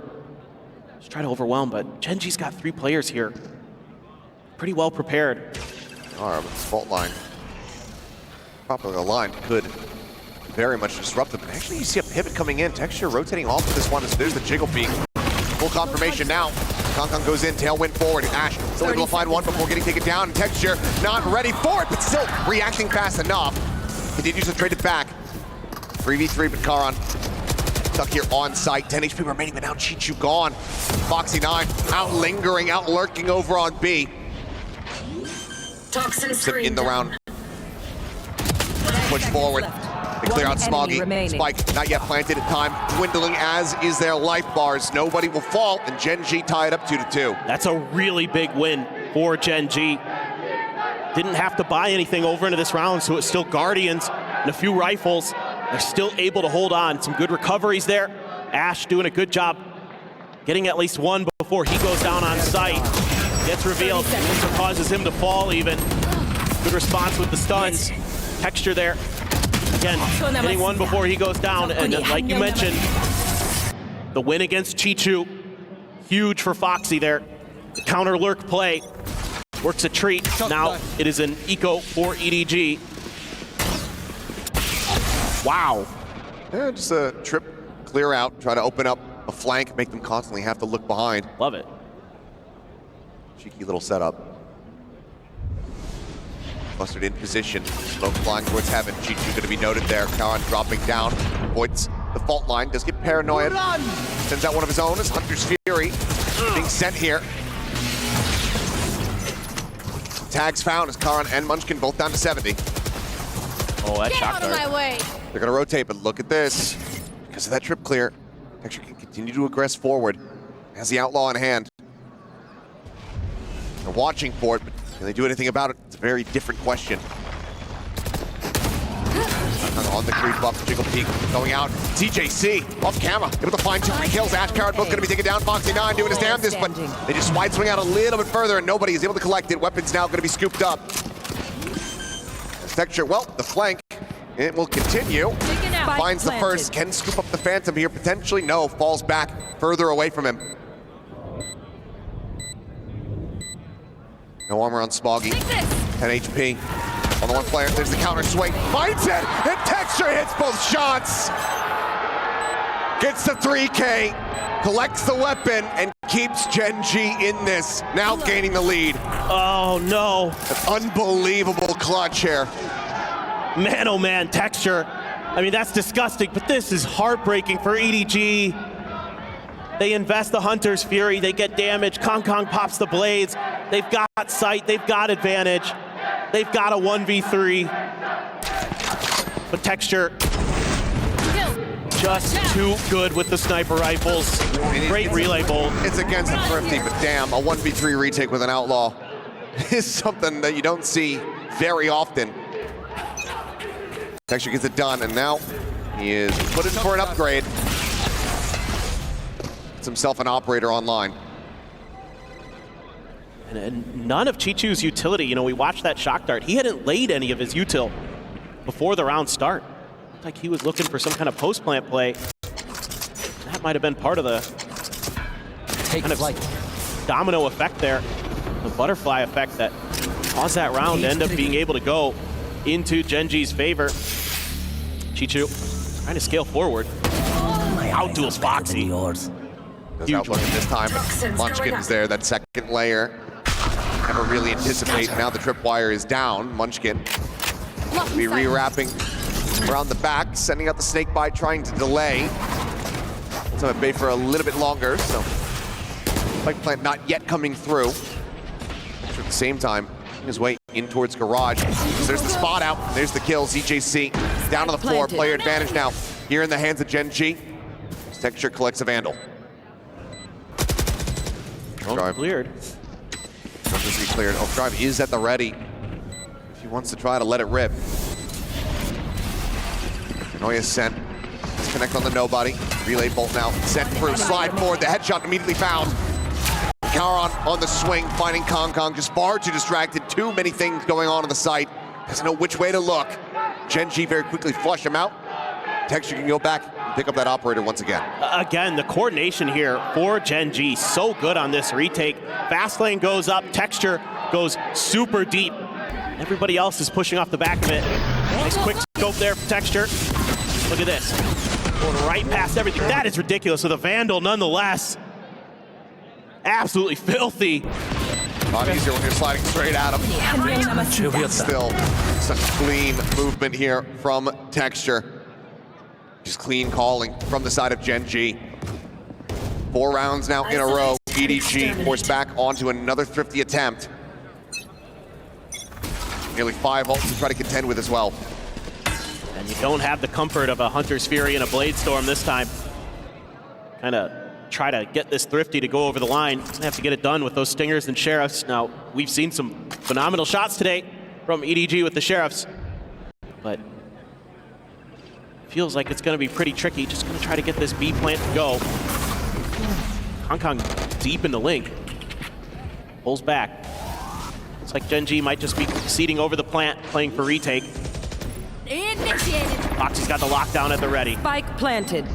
Just try to overwhelm, but Gen.G's got 3 players here. Pretty well prepared. All right, with this fault line. Properly aligned could very much disrupt them. But actually, you see a pivot coming in. Texture rotating off of this one. So there's the jiggle peak. Full confirmation now. Kong goes in, tailwind forward. Ash still able to find one before getting taken down. And Texture not ready for it, but still reacting fast enough. Continues to trade it back. 3v3, but Karan stuck here on site. 10 HP remaining, but now Chichu gone. Foxy 9 out lingering, out lurking over on B. In the round. Push forward. They clear out Smoggy. Spike not yet planted. Time dwindling, as is their life bars. Nobody will fall, and Gen.G tied up 2-2. That's a really big win for Gen.G. Didn't have to buy anything over into this round, so it's still Guardians and a few rifles. They're still able to hold on. Some good recoveries there. Ash doing a good job getting at least one before he goes down on site. Gets revealed, so causes him to fall even. Good response with the stuns. Texture there. Again, hitting one before he goes down. And like you mentioned, the win against Chichu, huge for Foxy there. The counter lurk play works a treat. Now it is an eco for EDG. Wow. Yeah, just a trip, clear out, try to open up a flank, make them constantly have to look behind. Love it. Cheeky little setup. Mustard in position. Smoke flying towards heaven. Chichu going to be noted there. Karan dropping down. Avoids the fault line. Does get paranoid. Sends out one of his own as Hunter's Fury being sent here. Tags found as Karan and Munchkin both down to 70. Oh, that shot Out of my way. They're going to rotate, but look at this. Because of that trip clear, Texture can continue to aggress forward. Has the Outlaw in hand. They're watching for it, but can they do anything about it? It's a very different question. On the creep up, Jiggle Peak going out. TJC off camera, able to find 2 free kills. Ash, Karan both going to be taken down. Foxy 9 doing his damnedest, but they just wide swing out a little bit further, and nobody is able to collect it. Weapons now going to be scooped up. Texture, well, the flank, it will continue. Finds the first, can scoop up the Phantom here, potentially. No, falls back further away from him. No armor on Smoggy. 10 HP. On the one player, there's the counter swing. Finds it, and Texture hits both shots. Gets the 3K, collects the weapon, and keeps Gen.G in this. Now gaining the lead. Oh no. An unbelievable clutch here. Man, oh man, Texture. I mean, that's disgusting, but this is heartbreaking for EDG. They invest the Hunter's Fury, they get damage. Kong pops the blades. They've got sight, they've got advantage. They've got a 1v3. But Texture, just too good with the sniper rifles. Great relay bolt. It's against the Thrifty, but damn, a 1v3 retake with an Outlaw is something that you don't see very often. Texture gets it done, and now he is put in for an upgrade. gets himself an operator online. And none of Chichu's utility, you know, we watched that shock dart. He hadn't laid any of his util before the round start. Looked like he was looking for some kind of post-plant play. That might have been part of the kind of domino effect there, the butterfly effect that caused that round to end up being able to go into Gen.G's favor. Chichu trying to scale forward. Out-duels Foxy. Does outlook him this time, but Munchkin's there, that second layer. Never really anticipate. Now the tripwire is down. Munchkin will be rewrapping around the back, sending out the snake bite, trying to delay. So at bay for a little bit longer, so spike plant not yet coming through. At the same time, his way in towards garage. So there's the spot out, there's the kill. ZJC down on the floor, player advantage now here in the hands of Gen.G. Texture collects a Vandal. Cleared. Just be cleared. Overdrive is at the ready. If he wants to try to let it rip. Noya sent. Disconnect on the nobody. Relay bolt now. Sent through. Slide forward. The headshot immediately found. Kauron on the swing, finding Kong Kong. Just far too distracted. Too many things going on the site. Doesn't know which way to look. Gen.G very quickly flush him out. Texture can go back and pick up that operator once again. Again, the coordination here for Gen.G, so good on this retake. Fast lane goes up, Texture goes super deep. Everybody else is pushing off the back of it. Nice quick scope there for Texture. Look at this. Going right past everything. That is ridiculous with a Vandal nonetheless. Absolutely filthy. A lot easier when you're sliding straight at him. Still, such clean movement here from Texture. Just clean calling from the side of Gen.G. 4 rounds now in a row. EDG forced back onto another thrifty attempt. Nearly 5 ults to try to contend with as well. And you don't have the comfort of a Hunter's Fury and a Blade Storm this time. Kind of try to get this thrifty to go over the line. Have to get it done with those Stingers and Sheriffs. Now, we've seen some phenomenal shots today from EDG with the Sheriffs, but feels like it's going to be pretty tricky. Just going to try to get this B plant to go. Kong Kong deep in the link. Pulls back. Looks like Gen.G might just be seeding over the plant, playing for retake. Initiated. Foxy's got the lockdown at the ready. Spike planted.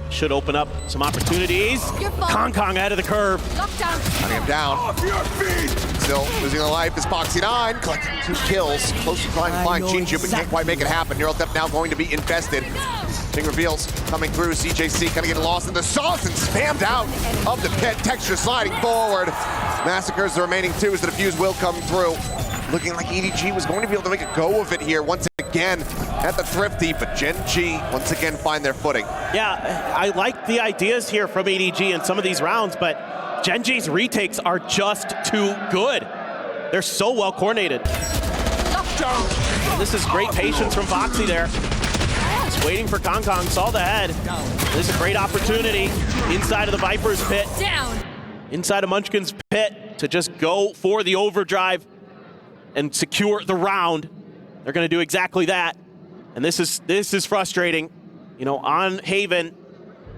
Should open up some opportunities. Kong Kong out of the curve. Lockdown. Hunting him down. Off your feet! Still losing a life is Foxy 9. Collecting 2 kills. Close to trying to find Chinchu, but can't quite make it happen. Neural Theft now going to be infested. Thing reveals coming through. CJC kind of getting lost in the sauce and spammed out of the pit. Texture sliding forward. Massacres the remaining 2 as the defuse will come through. Looking like EDG was going to be able to make a go of it here once again at the thrifty, but Gen.G once again find their footing. Yeah, I like the ideas here from EDG in some of these rounds, but Gen.G's retakes are just too good. They're so well coordinated. And this is great patience from Foxy there. Just waiting for Kong Kong, saw the head. This is a great opportunity inside of the Viper's pit. Down. Inside of Munchkin's pit to just go for the overdrive and secure the round. They're going to do exactly that. And this is frustrating. You know, on Haven,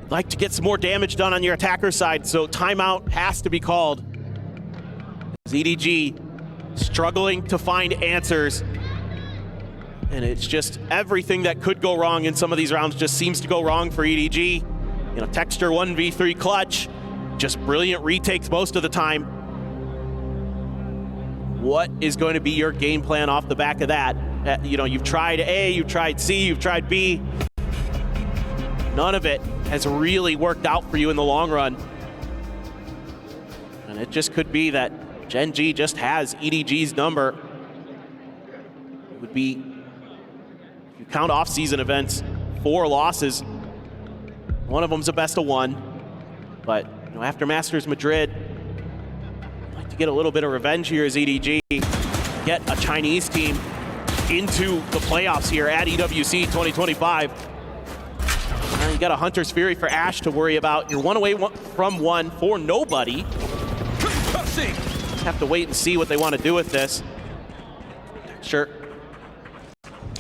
you'd like to get some more damage done on your attacker side, so timeout has to be called. EDG struggling to find answers. And it's just everything that could go wrong in some of these rounds just seems to go wrong for EDG. You know, Texture 1v3 clutch, just brilliant retakes most of the time. What is going to be your game plan off the back of that? You know, you've tried A, you've tried C, you've tried B. None of it has really worked out for you in the long run. And it just could be that Gen.G just has EDG's number. It would be, if you count off-season events, 4 losses. One of them's a best of 1. But you know, after Masters Madrid, get a little bit of revenge here as EDG get a Chinese team into the playoffs here at EWC 2025. Now you got a Hunter's Fury for Ash to worry about. You're 1 away from 1 for nobody. Just have to wait and see what they want to do with this. Sure.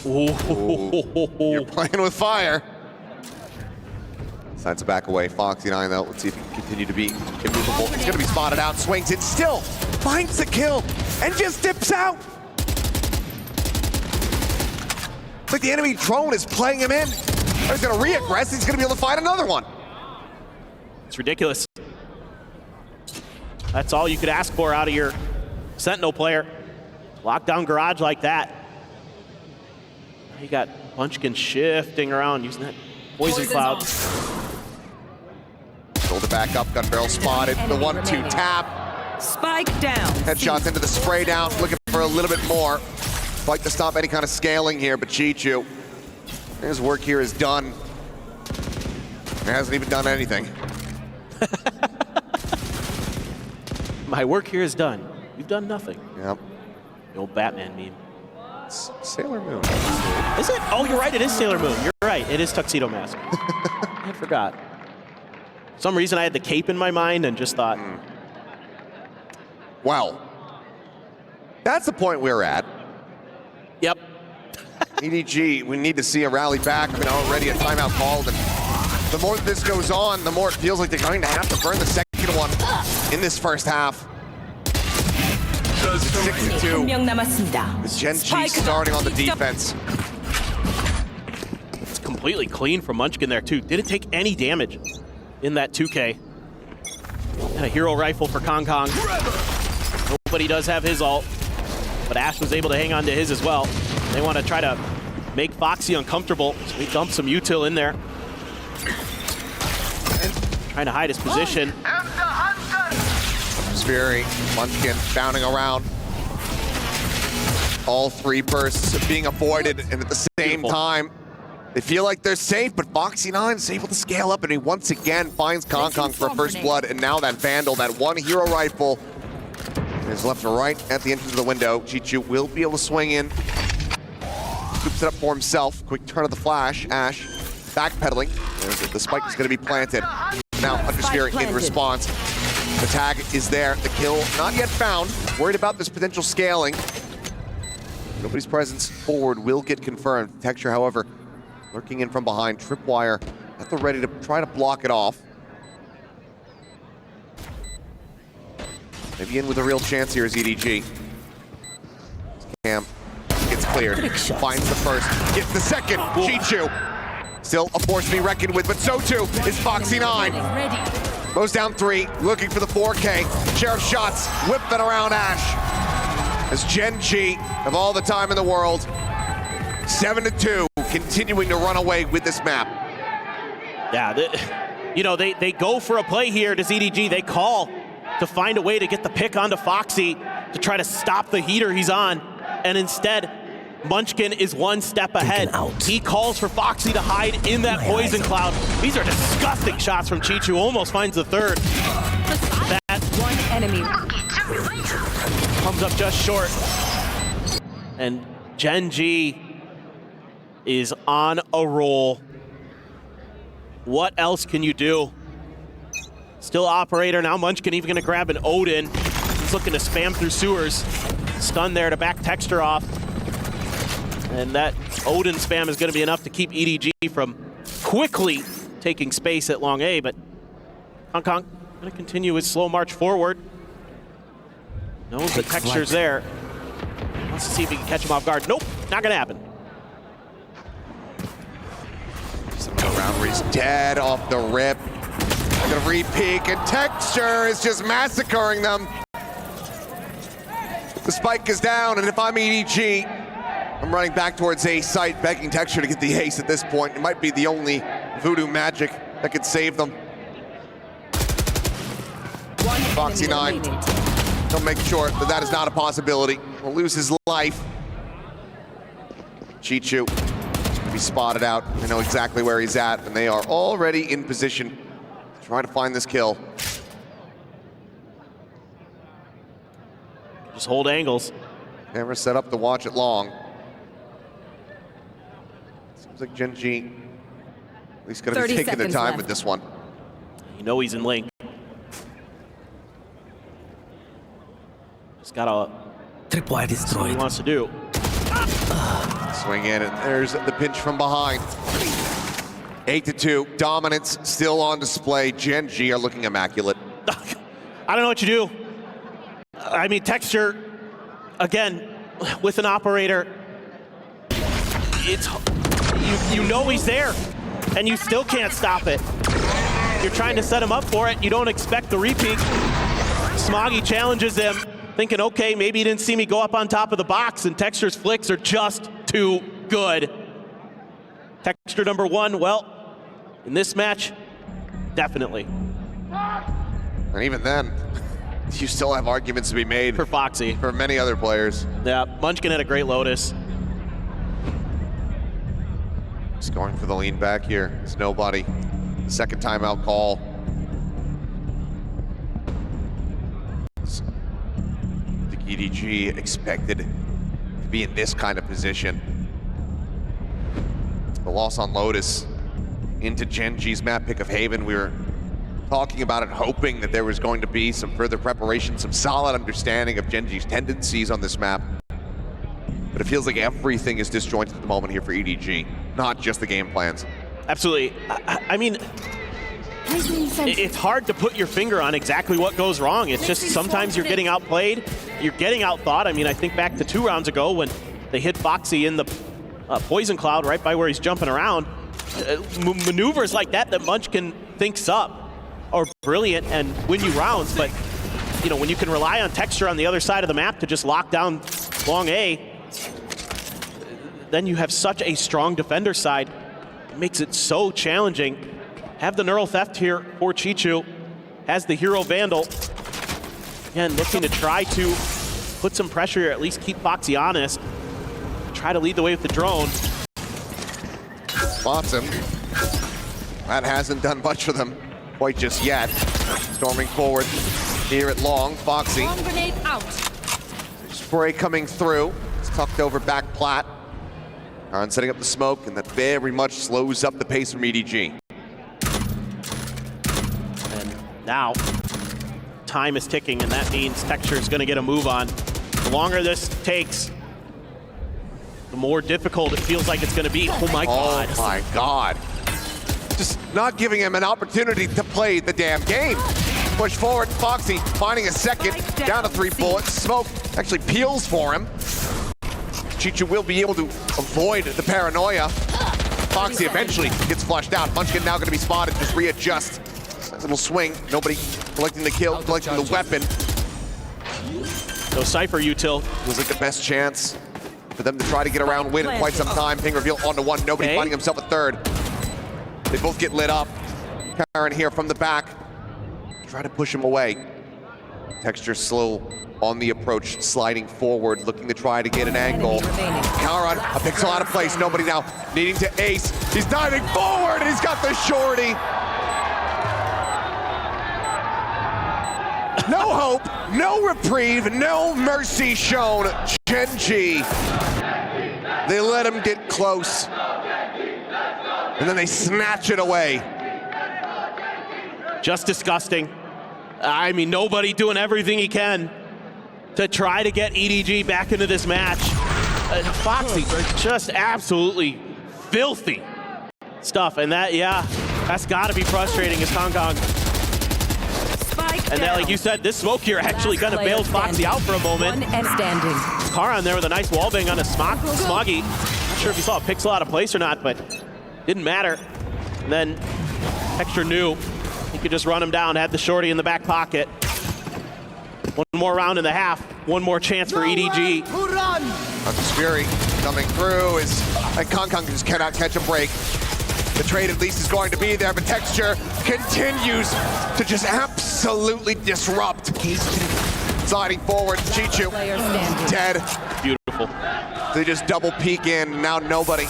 Ooh, you're playing with fire. Decides to back away. Foxy 9 though. Let's see if he can continue to be immovable. He's gonna be spotted out, swings it, still finds the kill, and just dips out. It's like the enemy drone is playing him in. Or he's gonna re-aggress, he's gonna be able to find another one. It's ridiculous. That's all you could ask for out of your Sentinel player. Lockdown garage like that. You got Munchkin shifting around using that poison cloud. Shoulder back up, gun barrel spotted. The 1-2 tap. Spike down. Headshots into the spray down, looking for a little bit more. Fight to stop any kind of scaling here, but Chichu, his work here is done. He hasn't even done anything. My work here is done. You've done nothing. Yep. The old Batman meme. It's Sailor Moon. Is it? Oh, you're right. It is Sailor Moon. You're right. It is Tuxedo Mask. I forgot. For some reason, I had the cape in my mind and just thought. Well, that's the point we're at. Yep. EDG, we need to see a rally back. I mean, already a timeout called, and the more this goes on, the more it feels like they're going to have to burn the second one in this first half. 6-2. Is Gen.G starting on the defense? It's completely clean from Munchkin there, too. Didn't take any damage in that 2K. And a hero rifle for Kong Kong. Nobody does have his ult, but Ash was able to hang on to his as well. They want to try to make Foxy uncomfortable, so he dumps some util in there. Trying to hide his position. Fury, Munchkin bounding around. All three bursts being avoided, and at the same time, they feel like they're safe, but Foxy 9 is able to scale up, and he once again finds Kong Kong for first blood, and now that Vandal, that one hero rifle, is left and right at the entrance of the window. Chichu will be able to swing in. Scoops it up for himself. Quick turn of the flash. Ash backpedaling. The spike is going to be planted. Now Undersphere in response. The tag is there. The kill not yet found. Worried about this potential scaling. Nobody's presence forward will get confirmed. Texture, however, lurking in from behind. Tripwire at the ready to try to block it off. Maybe in with a real chance here is EDG. Cam gets cleared. Finds the first. Gets the second. Chichu. Still a force to be reckoned with, but so too is Foxy 9. Goes down 3, looking for the 4K. Share of shots, whipping around Ash. As Gen.G have all the time in the world. 7-2, continuing to run away with this map. Yeah, they go for a play here to EDG. They call to find a way to get the pick onto Foxy to try to stop the heater he's on. And instead, Munchkin is one step ahead. He calls for Foxy to hide in that poison cloud. These are disgusting shots from Chichu. Almost finds the third. That one enemy comes up just short. And Gen.G is on a roll. What else can you do? Still operator. Now Munchkin even gonna grab an Odin. He's looking to spam through sewers. Stun there to back Texture off. And that Odin spam is going to be enough to keep EDG from quickly taking space at long A, but Kong Kong going to continue his slow march forward. Knows the Texture's there. Wants to see if he can catch him off guard. Nope, not going to happen. Go round where he's dead off the rip. Gonna re-peek, and Texture is just massacring them. The spike is down, and if I'm EDG, I'm running back towards A site, begging Texture to get the ace at this point. It might be the only voodoo magic that could save them. Foxy 9, he'll make sure that that is not a possibility. Will lose his life. Chichu will be spotted out. They know exactly where he's at, and they are already in position trying to find this kill. Just hold angles. Camera set up to watch it long. Seems like Gen.G at least gonna be taking their time with this one. You know he's in link. Just gotta Tripwire destroyed. what he wants to do. Swing in, and there's the pinch from behind. 8-2, dominance still on display. Gen.G are looking immaculate. I don't know what you do. I mean, Texture, again, with an operator, it's you know he's there, and you still can't stop it. You're trying to set him up for it. You don't expect the repeat. Smoggy challenges him, thinking, okay, maybe he didn't see me go up on top of the box, and Texture's flicks are just too good. Texture number 1, well, in this match, definitely. And even then, you still have arguments to be made For Foxy. for many other players. Yeah, Munchkin had a great Lotus. Just going for the lean back here. It's nobody. The second timeout call. I think EDG expected to be in this kind of position. The loss on Lotus into Gen.G's map pick of Haven. We were talking about it, hoping that there was going to be some further preparation, some solid understanding of Gen.G's tendencies on this map. But it feels like everything is disjointed at the moment here for EDG, not just the game plans. Absolutely. I mean, it's hard to put your finger on exactly what goes wrong. It's just sometimes you're getting outplayed, you're getting outthought. I mean, I think back to 2 rounds ago when they hit Foxy in the poison cloud right by where he's jumping around. Maneuvers like that Munchkin thinks up are brilliant and win you rounds, but you know, when you can rely on Texture on the other side of the map to just lock down long A, then you have such a strong defender side. It makes it so challenging. Have the neural theft here for Chichu. Has the hero Vandal. Again, looking to try to put some pressure here, at least keep Foxy honest. Try to lead the way with the drone. Spots him. That hasn't done much for them quite just yet. Storming forward here at long. Foxy. Bomb grenade out. Spray coming through. It's tucked over back plat. Aaron setting up the smoke, and that very much slows up the pace from EDG. And now, time is ticking, and that means Texture is going to get a move on. The longer this takes, the more difficult it feels like it's going to be. Oh my God. Oh my God. Just not giving him an opportunity to play the damn game. Push forward, Foxy finding a second, down to 3 bullets. Smoke actually peels for him. Chichu will be able to avoid the paranoia. Foxy eventually gets flushed out. Munchkin now going to be spotted, just readjust. Nice little swing, nobody collecting the kill, collecting the weapon. No Cypher util. It was like the best chance for them to try to get around win in quite some time. Ping reveal onto 1, nobody finding himself a 3rd. They both get lit up. Karen here from the back. Try to push him away. Texture slow on the approach, sliding forward, looking to try to get an angle. Karen, a pixel out of place, nobody now needing to ace. He's diving forward, and he's got the shorty. No hope, no reprieve, no mercy shown. Gen.G. They let him get close, and then they snatch it away. Just disgusting. I mean, nobody doing everything he can to try to get EDG back into this match. Foxy, just absolutely filthy stuff. And that, yeah, that's got to be frustrating as Hong Kong. And that, like you said, this smoke here actually kind of bails Foxy out for a moment. Karan there with a nice wallbang on a Smoggy. Not sure if you saw a pixel out of place or not, but didn't matter. And then Texture knew he could just run him down, had the shorty in the back pocket. One more round in the half, one more chance for EDG. Hunter's Fury coming through is like Hong Kong just cannot catch a break. The trade at least is going to be there, but Texture continues to just absolutely disrupt. Sliding forward, Chichu dead. Beautiful. They just double peek in, now nobody.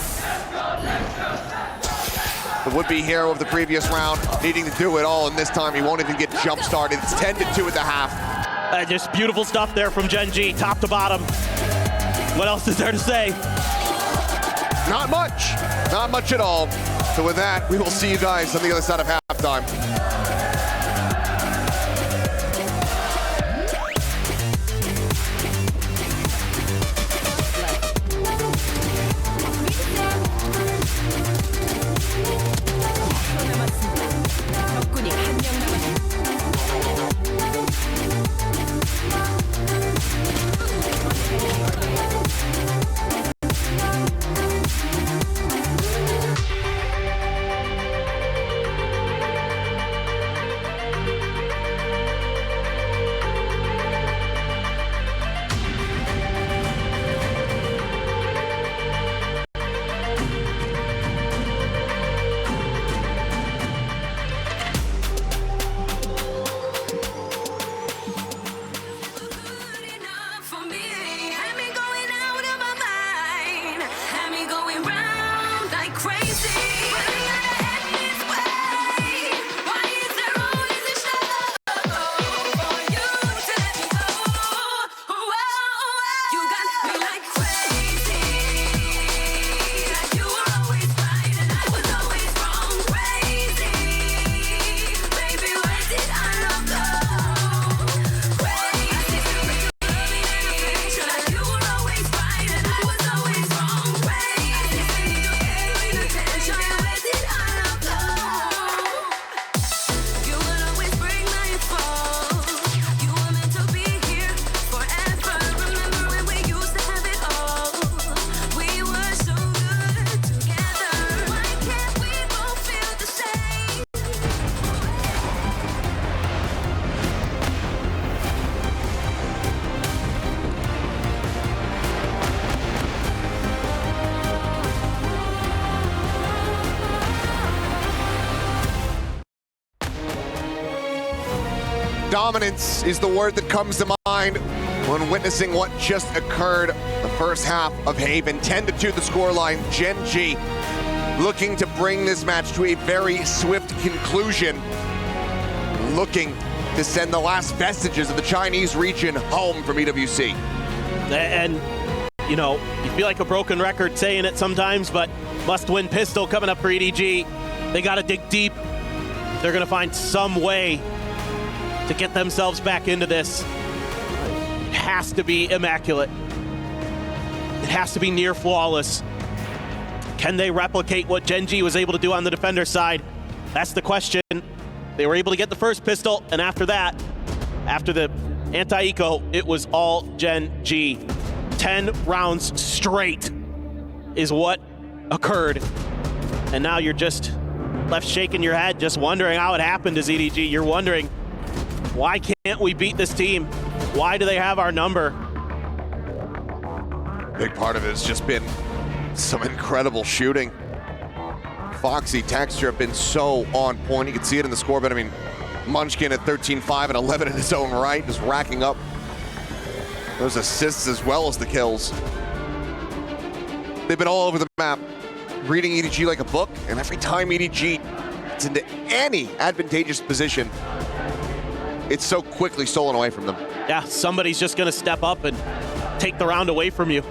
The would-be hero of the previous round needing to do it all, and this time he won't even get jump-started. It's 10-2 at the half. Just beautiful stuff there from Gen.G, top to bottom. What else is there to say? Not much. Not much at all. So with that, we will see you guys on the other side of halftime. Dominance is the word that comes to mind when witnessing what just occurred the first half of Haven. 10-2 the scoreline. Gen.G looking to bring this match to a very swift conclusion, looking to send the last vestiges of the Chinese region home from EWC. And, you know, you feel like a broken record saying it sometimes, but must-win pistol coming up for EDG. They got to dig deep. They're going to find some way to get themselves back into this. It has to be immaculate. It has to be near flawless. Can they replicate what Gen.G was able to do on the defender side? That's the question. They were able to get the first pistol, and after that, after the anti-eco, it was all Gen.G. 10 rounds straight is what occurred. And now you're just left shaking your head, just wondering how it happened as EDG. You're wondering, why can't we beat this team? Why do they have our number? Big part of it has just been some incredible shooting. Foxy, Texture have been so on point. You can see it in the score, but I mean, Munchkin at 13-5 and 11 in his own right, just racking up those assists as well as the kills. They've been all over the map, reading EDG like a book, and every time EDG gets into any advantageous position, it's so quickly stolen away from them. Yeah, somebody's just gonna step up and take the round away from you.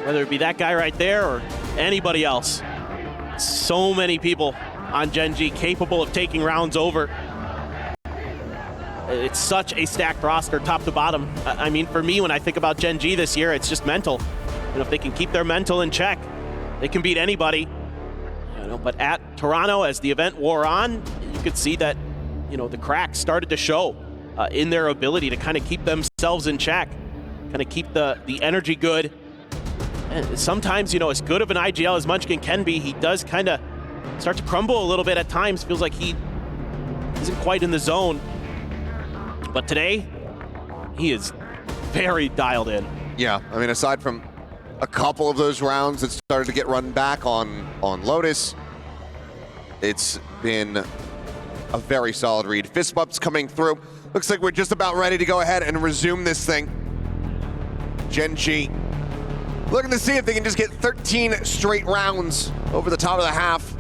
Whether it be that guy right there or anybody else. So many people on Gen.G capable of taking rounds over. It's such a stacked roster, top to bottom. I mean, for me, when I think about Gen.G this year, it's just mental. And if they can keep their mental in check, they can beat anybody. You know, but at Toronto, as the event wore on, you could see that, you know, the cracks started to show in their ability to kind of keep themselves in check, kind of keep the energy good. And sometimes, you know, as good of an IGL as Munchkin can be, he does kind of start to crumble a little bit at times. Feels like he isn't quite in the zone. But today, he is very dialed in. Yeah, I mean, aside from a couple of those rounds that started to get run back on Lotus, it's been a very solid read. Fist bumps coming through. Looks like we're just about ready to go ahead and resume this thing. Gen.G looking to see if they can just get 13 straight rounds over the top of the half.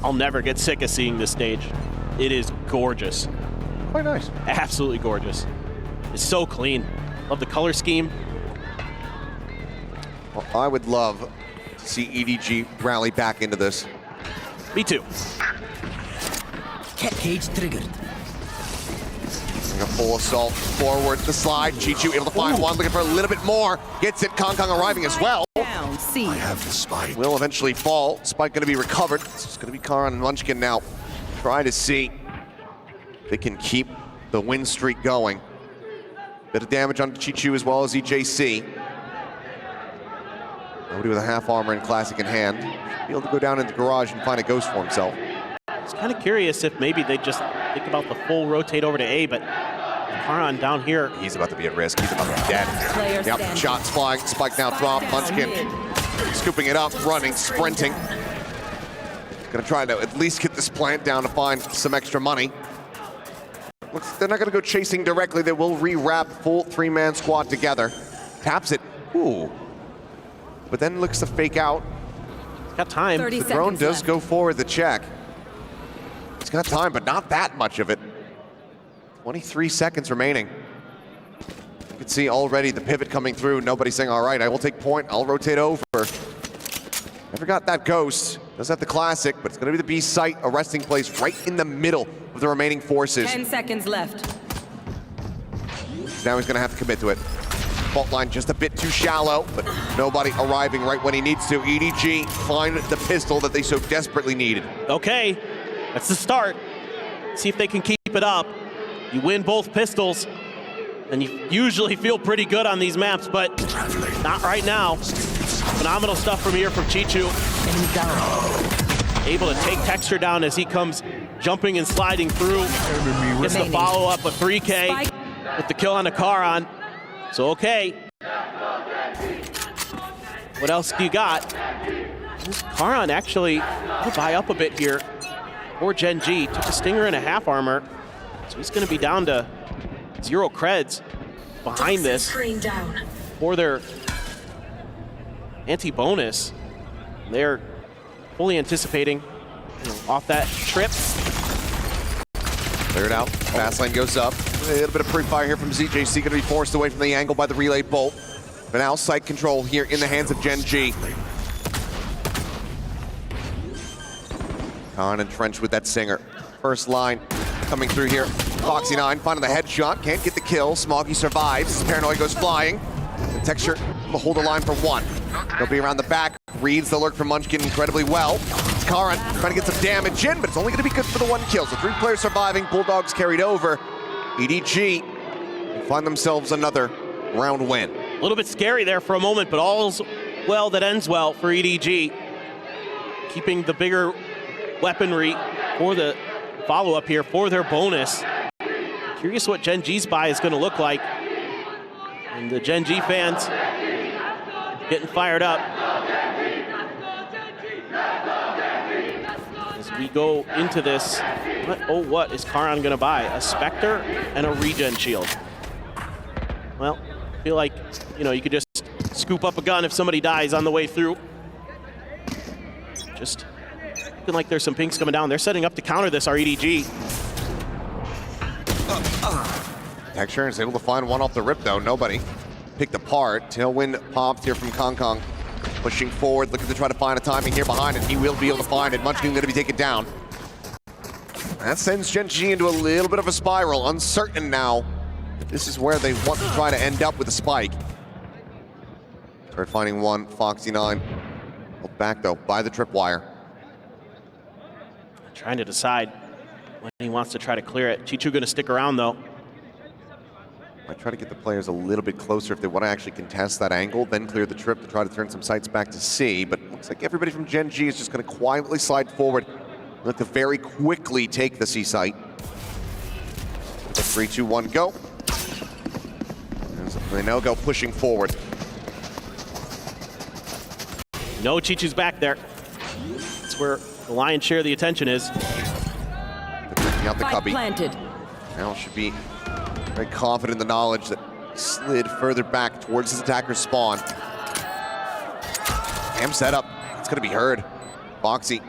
I'll never get sick of seeing this stage. It is gorgeous. Quite nice. Absolutely gorgeous. It's so clean. Love the color scheme. Well, I would love to see EDG rally back into this. Me too. Cat cage triggered. A full assault forward, the slide. Chichu able to find one, looking for a little bit more. Gets it, Kong arriving as well. Down, C. I have the spike. Will eventually fall. Spike going to be recovered. It's going to be Karan and Munchkin now. Try to see if they can keep the win streak going. Bit of damage on Chichu as well as EJC. Nobody with a half armor and classic in hand. Be able to go down in the garage and find a ghost for himself. I was kind of curious if maybe they just think about the full rotate over to A, but Karan down here. He's about to be at risk. He's about to be dead. Player Yep, standing. shots flying. Spike now drop. Munchkin scooping it up, running, sprinting. Gonna try to at least get this plant down to find some extra money. Looks, they're not gonna go chasing directly. They will re-wrap full three-man squad together. Taps it. Ooh. But then looks to fake out. He's got time. 30 The drone seconds does left. go forward the check. He's got time, but not that much of it. 23 seconds remaining. You can see already the pivot coming through. Nobody saying, all right, I will take point. I'll rotate over. Never got that ghost. Does have the classic, but it's going to be the B site, a resting place right in the middle of the remaining forces. 10 seconds left. Now he's going to have to commit to it. Fault line just a bit too shallow, but nobody arriving right when he needs to. EDG find the pistol that they so desperately needed. Okay, that's the start. See if they can keep it up. You win both pistols, and you usually feel pretty good on these maps, but not right now. Phenomenal stuff from here from Chichu. Enemy down. Able to take Texture down as he comes jumping and sliding through. Gets the remaining. follow-up, a 3K Spike. with the kill on the Karan. So okay. What else do you got? Karan actually will buy up a bit here. for Gen.G. Took a stinger and a half armor, so he's going to be down to 0 creds behind this for their anti-bonus. They're fully anticipating, off that trip. Cleared out. Fast lane goes up. A little bit of pre-fire here from ZJC, going to be forced away from the angle by the relay bolt. But now site control here in the hands of Gen.G. Khan entrenched with that singer. First line coming through here. Foxy 9 finding the headshot, can't get the kill. Smoggy survives. Paranoid goes flying. The Texture will hold the line for 1. They'll be around the back. Reads the lurk from Munchkin incredibly well. It's Karan trying to get some damage in, but it's only going to be good for the 1 kill. So 3 players surviving. Bulldogs carried over. EDG find themselves another round win. A little bit scary there for a moment, but all's well that ends well for EDG. Keeping the bigger weaponry for the follow-up here for their bonus. Curious what Gen.G's buy is going to look like. And the Gen.G fans getting fired up as we go into this. What is Karan going to buy? A Spectre and a regen shield. Well, I feel like, you could just scoop up a gun if somebody dies on the way through. Just looking like there's some pinks coming down. They're setting up to counter this, our EDG. Texture is able to find one off the rip, though. Nobody picked apart. Tailwind popped here from Kong. Pushing forward, looking to try to find a timing here behind it. He will be able to find it. Munchkin going to be taken down. That sends Gen.G into a little bit of a spiral. Uncertain now. This is where they want to try to end up with a spike. Start finding one. Foxy 9. Held back, though, by the tripwire. Trying to decide when he wants to try to clear it. Chichu going to stick around, though. I try to get the players a little bit closer if they want to actually contest that angle, then clear the trip to try to turn some sights back to C. But it looks like everybody from Gen.G is just going to quietly slide forward. Look to very quickly take the C site. 3, 2, 1, go. They now go pushing forward. No, Chichu's back there. That's where the lion's share of the attention is. Taking out the cubby. Planted. Now should be very confident in the knowledge that he slid further back towards his attacker's spawn. Ham setup. It's going to be heard. Foxy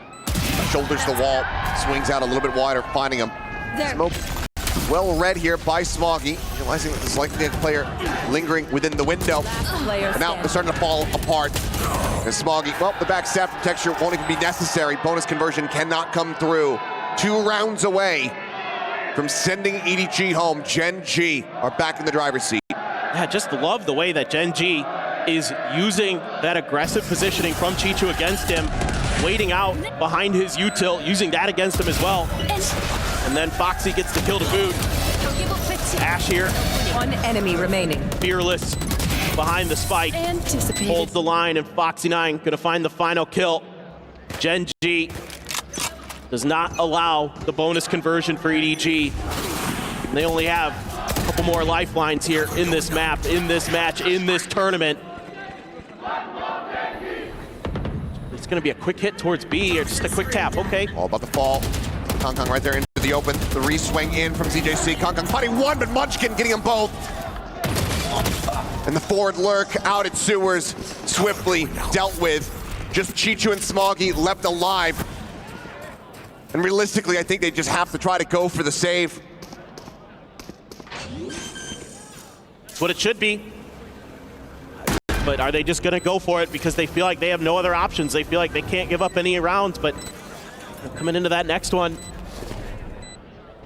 shoulders the wall, swings out a little bit wider, finding him. Smoke well read here by Smoggy, realizing that there's likely a player lingering within the window. But now they're starting to fall apart. And Smoggy, well, the backstab from Texture won't even be necessary. Bonus conversion cannot come through. 2 rounds away from sending EDG home. Gen.G are back in the driver's seat. Yeah, just love the way that Gen.G is using that aggressive positioning from Chichu against him, waiting out behind his util, using that against him as well. And then Foxy gets the kill to boot. Ash here. 1 enemy remaining. Fearless behind the spike. Holds the line, and Foxy 9 gonna find the final kill. Gen.G does not allow the bonus conversion for EDG. And they only have a couple more lifelines here in this map, in this match, in this tournament. It's gonna be a quick hit towards B, or just a quick tap, okay. All about the fall. Kong right there into the open. The re-swing in from ZJC. Kong fighting one, but Munchkin getting them both. And the forward lurk out at sewers, swiftly dealt with. Just Chichu and Smoggy left alive. And realistically, I think they just have to try to go for the save. That's what it should be. But are they just gonna go for it because they feel like they have no other options? They feel like they can't give up any rounds, but coming into that next one,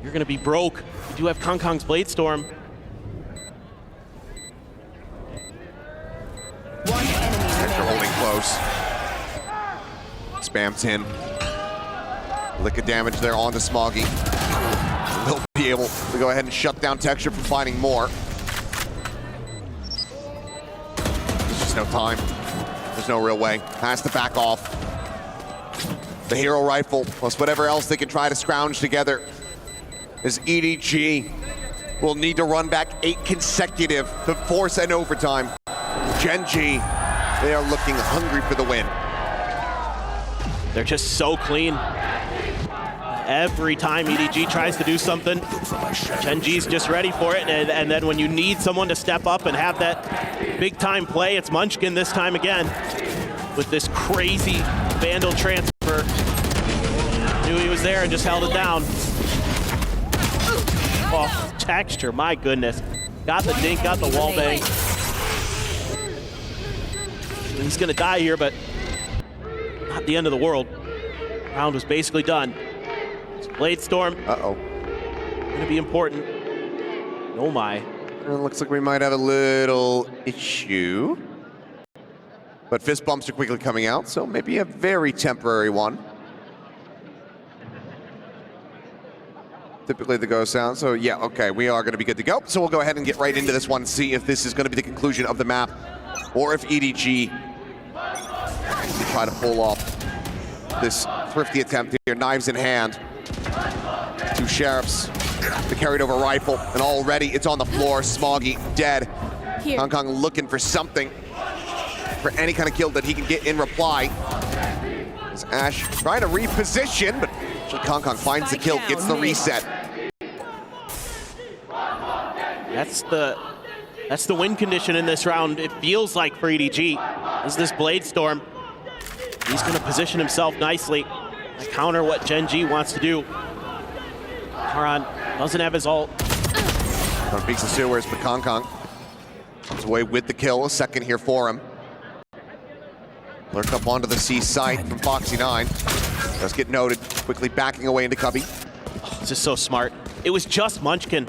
you're gonna be broke. You do have Kong's Blade Storm. 1 enemy They're holding close. Spams in. Lick of damage there on the Smoggy. They'll be able to go ahead and shut down Texture from finding more. There's just no time. There's no real way. Has to back off. The hero rifle plus whatever else they can try to scrounge together, as EDG will need to run back 8 consecutive to force an overtime. Gen.G, they are looking hungry for the win. They're just so clean. Every time EDG tries to do something, Gen.G's just ready for it, and then when you need someone to step up and have that big time play, it's Munchkin this time again with this crazy Vandal transfer. Knew he was there and just held it down. Oh, texture, my goodness. Got the dink, got the wall bang. He's gonna die here, but not the end of the world. Round was basically done. Blade Storm. Uh-oh. Gonna be important. Oh my. It looks like we might have a little issue. But fist bumps are quickly coming out, so maybe a very temporary one. Typically the go sound, so yeah, okay, we are gonna be good to go. So we'll go ahead and get right into this one, see if this is gonna be the conclusion of the map, or if EDG try to pull off this thrifty attempt here, knives in hand. Two sheriffs, the carried over rifle, and already it's on the floor. Smoggy dead. Hong Kong looking for something, for any kind of kill that he can get in reply. As Ash trying to reposition, but Hong Kong finds the kill, gets the reset. That's the win condition in this round. It feels like for EDG. Is this Blade Storm? He's going to position himself nicely to counter what Gen.G wants to do. Karan doesn't have his ult. Beats the sewers, but Hong Kong comes away with the kill. A second here for him. Lurk up onto the C site from Foxy 9. Does get noted, quickly backing away into Cubby. Oh, this is so smart. It was just Munchkin.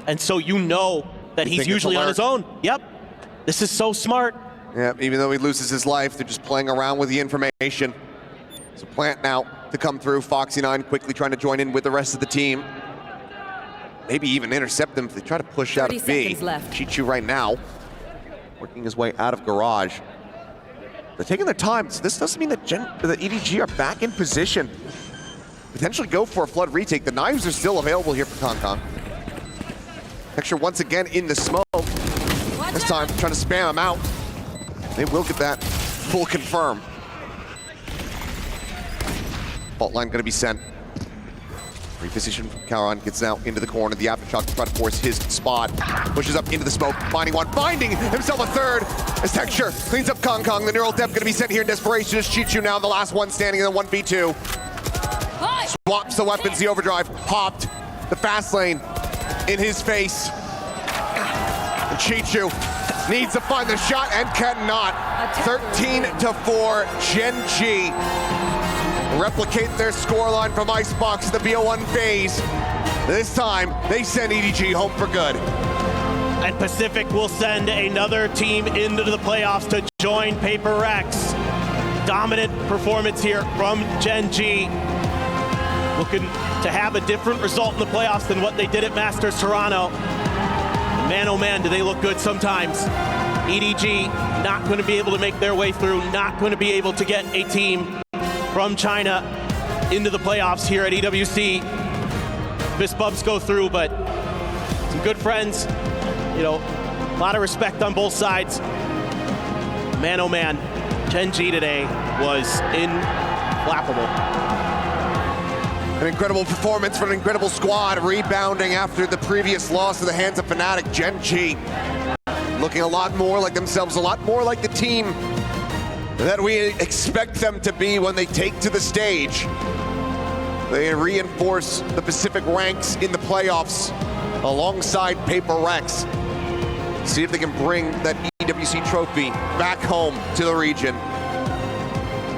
And so you know that he's usually on his own. Yep. This is so smart. Yeah, even though he loses his life, they're just playing around with the information. So Plant now to come through. Foxy 9 quickly trying to join in with the rest of the team. Maybe even intercept them if they try to push out of B. Chichu right now, working his way out of garage. They're taking their time, so this doesn't mean that the EDG are back in position. Potentially go for a flood retake. The knives are still available here for Hong Kong. Texture once again in the smoke. This time trying to spam him out. They will get that full confirm. Fault line gonna be sent. Reposition from Karan, gets now into the corner. The Aftershock to try to force his spot. Pushes up into the smoke, finding one, finding himself a third. As Texture cleans up Hong Kong. The neural depth gonna be sent here in desperation. As Chichu now the last one standing in the 1v2. Swaps the weapons, the overdrive, popped. The fast lane in his face. And Chichu needs to find the shot and cannot. 13-4, Gen.G replicate their scoreline from Icebox in the BO1 phase. This time, they send EDG home for good. And Pacific will send another team into the playoffs to join Paper Rex. Dominant performance here from Gen.G. Looking to have a different result in the playoffs than what they did at Masters Toronto. Man, oh man, do they look good sometimes. EDG not going to be able to make their way through, not going to be able to get a team from China into the playoffs here at EWC. Fist bumps go through, but some good friends. You know, a lot of respect on both sides. Man, oh man, Gen.G today was inflappable. An incredible performance from an incredible squad, rebounding after the previous loss to the hands of Fnatic. Gen.G looking a lot more like themselves, a lot more like the team that we expect them to be when they take to the stage. They reinforce the Pacific ranks in the playoffs alongside Paper Rex. See if they can bring that EWC trophy back home to the region.